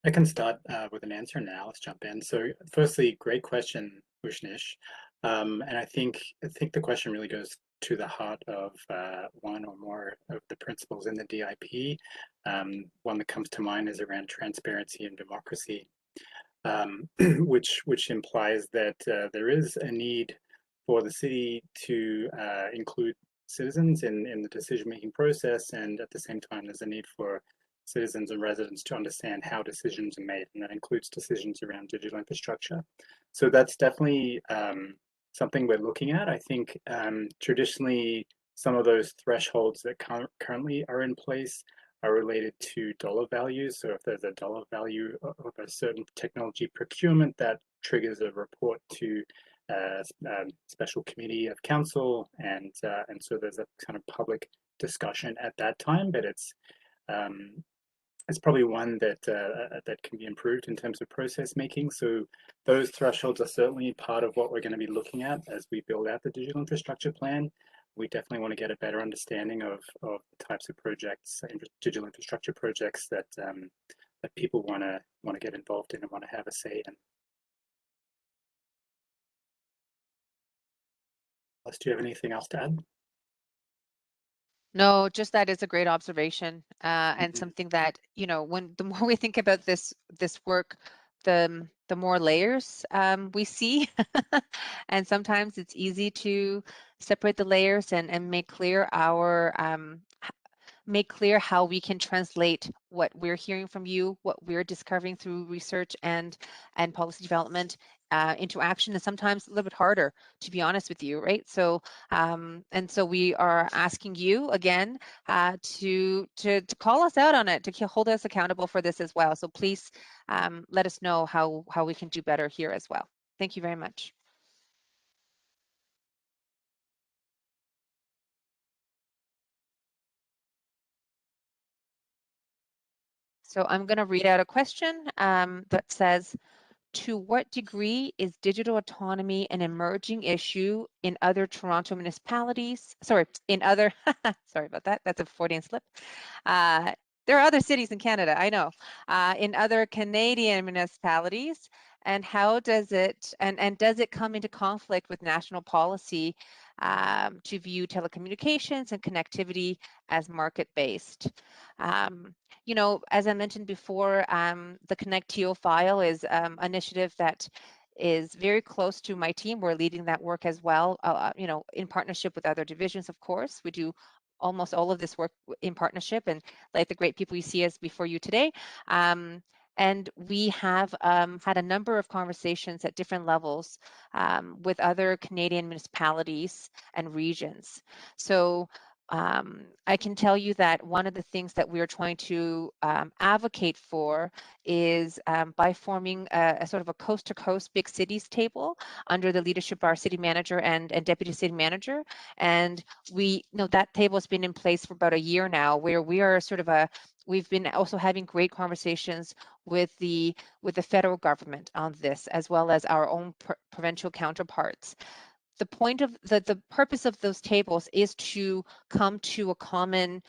A: I can start with an answer now. Let's jump in. So firstly, great question, Ushnish. And I think the question really goes to the heart of one or more of the principles in the DIP. One that comes to mind is around transparency and democracy, which implies that there is a need for the city to include citizens in the decision-making process, and at the same time, there's a need for citizens and residents to understand how decisions are made, and that includes decisions around digital infrastructure. So that's definitely something we're looking at. I think traditionally, some of those thresholds that currently are in place are related to dollar values. So if there's a dollar value of a certain technology procurement, that triggers a report to special committee of council, and so there's a kind of public discussion at that time, but it's probably one that that can be improved in terms of process making. So those thresholds are certainly part of what we're going to be looking at as we build out the digital infrastructure plan. We definitely want to get a better understanding of the types of projects, digital infrastructure projects that that people want to get involved in and want to have a say in. Do you have anything else to add?
C: No, just that is a great observation, and
A: Mhm.
C: something that, you know, when the more we think about this work, the more layers we see, and sometimes it's easy to separate the layers and make clear how we can translate what we're hearing from you, what we're discovering through research and policy development into action, and sometimes a little bit harder, to be honest with you, right? So and so we are asking you again to call us out on it, to hold us accountable for this as well. So please let us know how we can do better here as well. Thank you very much. So I'm going to read out a question that says, to what degree is digital autonomy an emerging issue in other Toronto municipalities? Sorry, in other, sorry about that, that's a Freudian slip. There are other cities in Canada, I know, in other Canadian municipalities, and how does it, and does it come into conflict with national policy to view telecommunications and connectivity as market-based? You know, as I mentioned before, the ConnectTO file is an initiative that is very close to my team. We're leading that work as well, you know, in partnership with other divisions, of course. We do almost all of this work in partnership, and like the great people you see as before you today. And we have had a number of conversations at different levels with other Canadian municipalities and regions. So I can tell you that one of the things that we are trying to advocate for is by forming a sort of a coast-to-coast big cities table under the leadership of our city manager and deputy city manager. And we know that table has been in place for about a year now, where we are sort of we've been also having great conversations with the federal government on this, as well as our own provincial counterparts. The point of the purpose of those tables is to come to a common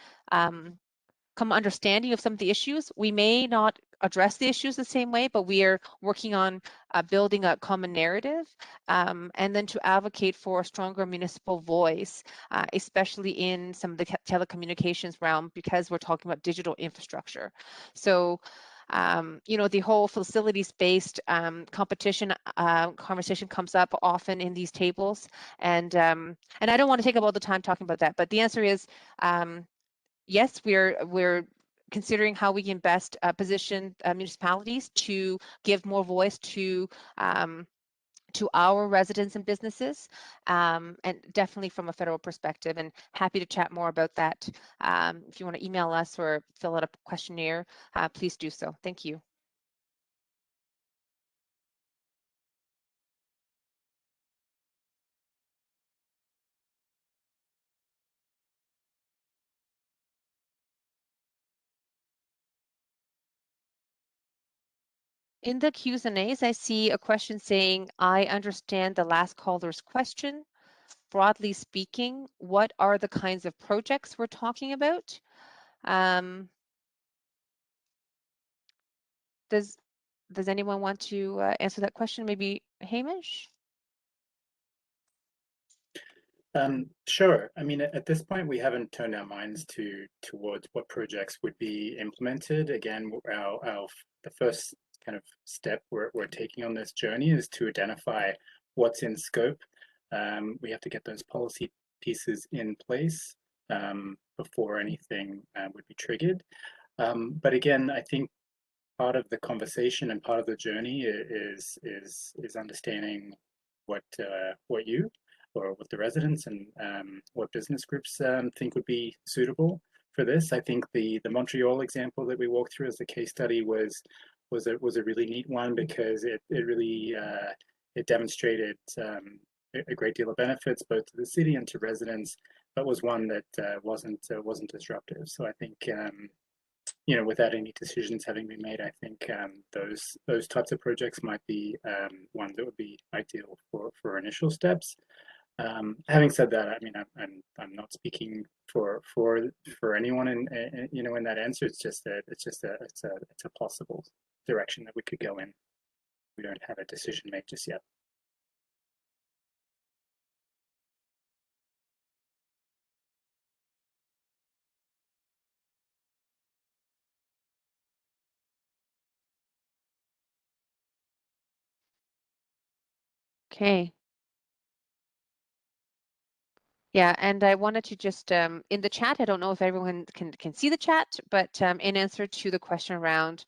C: understanding of some of the issues. We may not address the issues the same way, but we are working on building a common narrative, and then to advocate for a stronger municipal voice, especially in some of the telecommunications realm, because we're talking about digital infrastructure. So you know, the whole facilities-based competition conversation comes up often in these tables, and I don't want to take up all the time talking about that, but the answer is yes, we're considering how we can best position municipalities to give more voice to our residents and businesses, and definitely from a federal perspective, and happy to chat more about that. If you want to email us or fill out a questionnaire, please do so. Thank you. In the Q's and A's, I see a question saying, I understand the last caller's question. Broadly speaking, what are the kinds of projects we're talking about? Does anyone want to answer that question? Maybe Hamish?
A: Sure. I mean, at this point, we haven't turned our minds towards what projects would be implemented. Again, the first kind of step we're taking on this journey is to identify what's in scope. We have to get those policy pieces in place before anything would be triggered. But again, I think part of the conversation and part of the journey is understanding what you or what the residents and what business groups think would be suitable for this. I think the Montreal example that we walked through as a case study was a really neat one, because it really it demonstrated a great deal of benefits both to the city and to residents, but was one that wasn't disruptive. So I think without any decisions having been made, I think those types of projects might be ones that would be ideal for initial steps. Having said that, I mean, I'm not speaking for anyone in in that answer. It's just a possible direction that we could go in. We don't have a decision made just yet.
C: Okay. Yeah, and I wanted to just in the chat, I don't know if everyone can see the chat, but in answer to the question around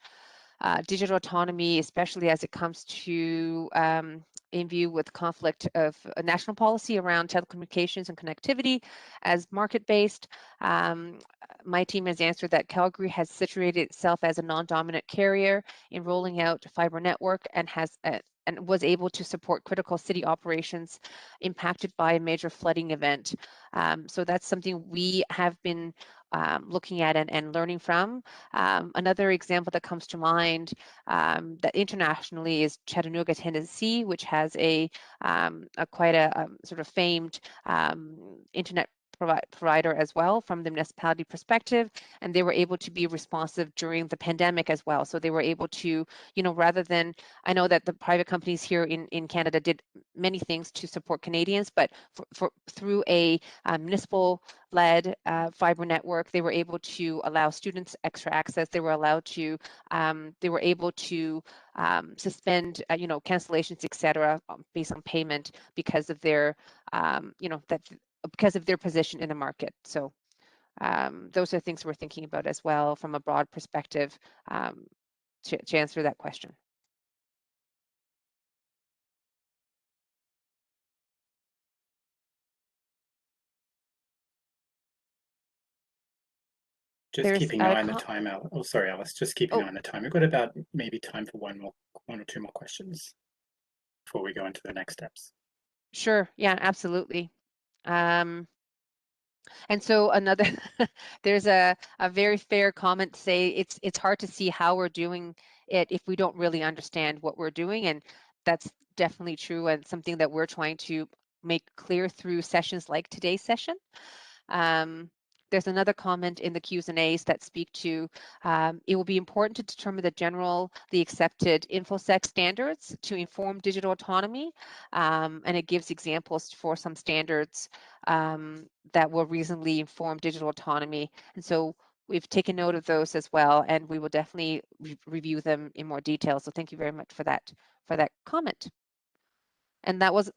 C: digital autonomy, especially as it comes to in view with conflict of national policy around telecommunications and connectivity as market-based, my team has answered that Calgary has situated itself as a non-dominant carrier in rolling out fiber network and has and was able to support critical city operations impacted by a major flooding event. So that's something we have been looking at and learning from. Another example that comes to mind that internationally is Chattanooga, Tennessee, which has a quite a sort of famed internet provider as well from the municipality perspective, and they were able to be responsive during the pandemic as well. So they were able to, rather than, I know that the private companies here in Canada did many things to support Canadians, but through a municipal-led fiber network, they were able to allow students extra access. They were allowed to, they were able to suspend, cancellations, etc., based on payment because of their, because of their position in the market. So those are things we're thinking about as well from a broad perspective to answer that question.
A: Just keeping an eye on the time, Alice. Oh, sorry, Alice. Just keeping an eye on the time. We've got about maybe time for one or two more questions before we go into the next steps.
C: Sure. Yeah, absolutely. And so another, there's a very fair comment to say it's hard to see how we're doing it if we don't really understand what we're doing, and that's definitely true and something that we're trying to make clear through sessions like today's session. There's another comment in the Q&As that speak to it will be important to determine the accepted InfoSec standards to inform digital autonomy, and it gives examples for some standards that will reasonably inform digital autonomy. And so we've taken note of those as well, and we will definitely review them in more detail. So thank you very much for that comment. And that was,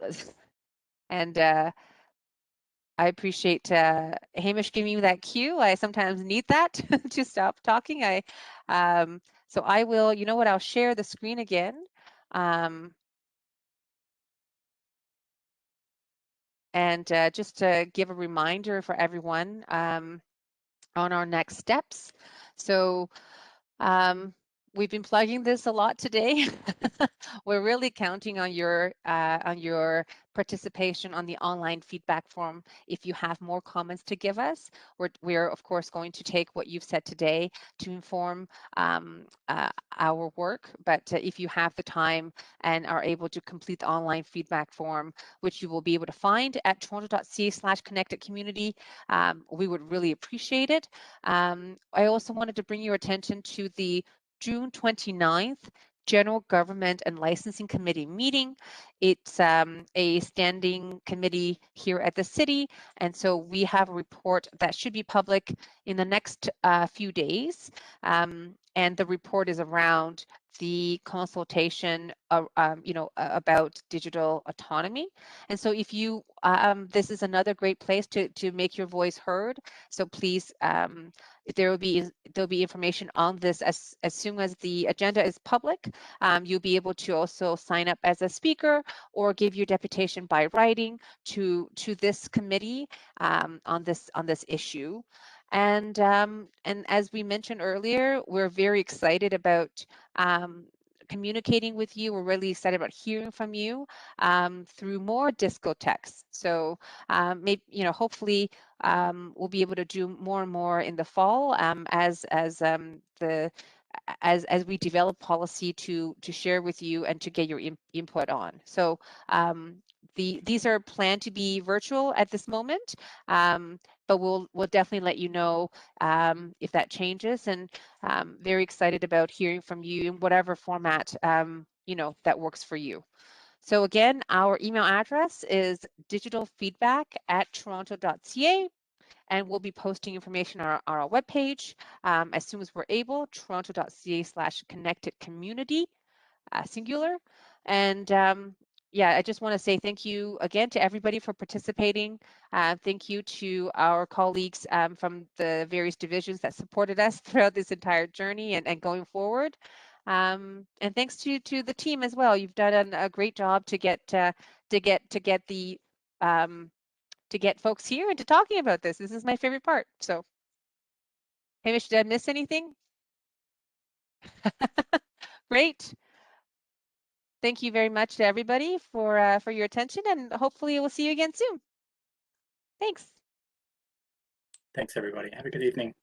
C: and I appreciate Hamish giving me that cue. I sometimes need that to stop talking. So I will, I'll share the screen again. And just to give a reminder for everyone on our next steps. So we've been plugging this a lot today. We're really counting on your participation on the online feedback form. If you have more comments to give us, we're of course going to take what you've said today to inform our work. But if you have the time and are able to complete the online feedback form, which you will be able to find at toronto.ca/connectedcommunity, we would really appreciate it. I also wanted to bring your attention to the June 29th General Government and Licensing Committee meeting. It's a standing committee here at the city, and so we have a report that should be public in the next few days, and the report is around the consultation about digital autonomy. And so if you this is another great place to make your voice heard, so please there'll be information on this as soon as the agenda is public. You'll be able to also sign up as a speaker or give your deputation by writing to this committee on this issue. And as we mentioned earlier, we're very excited about communicating with you. We're really excited about hearing from you through more DiscoTechs. So maybe, hopefully we'll be able to do more and more in the fall as we develop policy to share with you and to get your input on. So these are planned to be virtual at this moment, but we'll definitely let you know if that changes, and very excited about hearing from you in whatever format that works for you. So again, our email address is digitalfeedback@toronto.ca. And we'll be posting information on our webpage as soon as we're able, toronto.ca/connectedcommunity, singular. And yeah, I just want to say thank you again to everybody for participating. Thank you to our colleagues from the various divisions that supported us throughout this entire journey and going forward. And thanks to the team as well. You've done a great job to get folks here and to talking about this. This is my favorite part. So, Hamish, did I miss anything? Great. Thank you very much to everybody for your attention, and hopefully we'll see you again soon. Thanks.
A: Thanks, everybody. Have a good evening.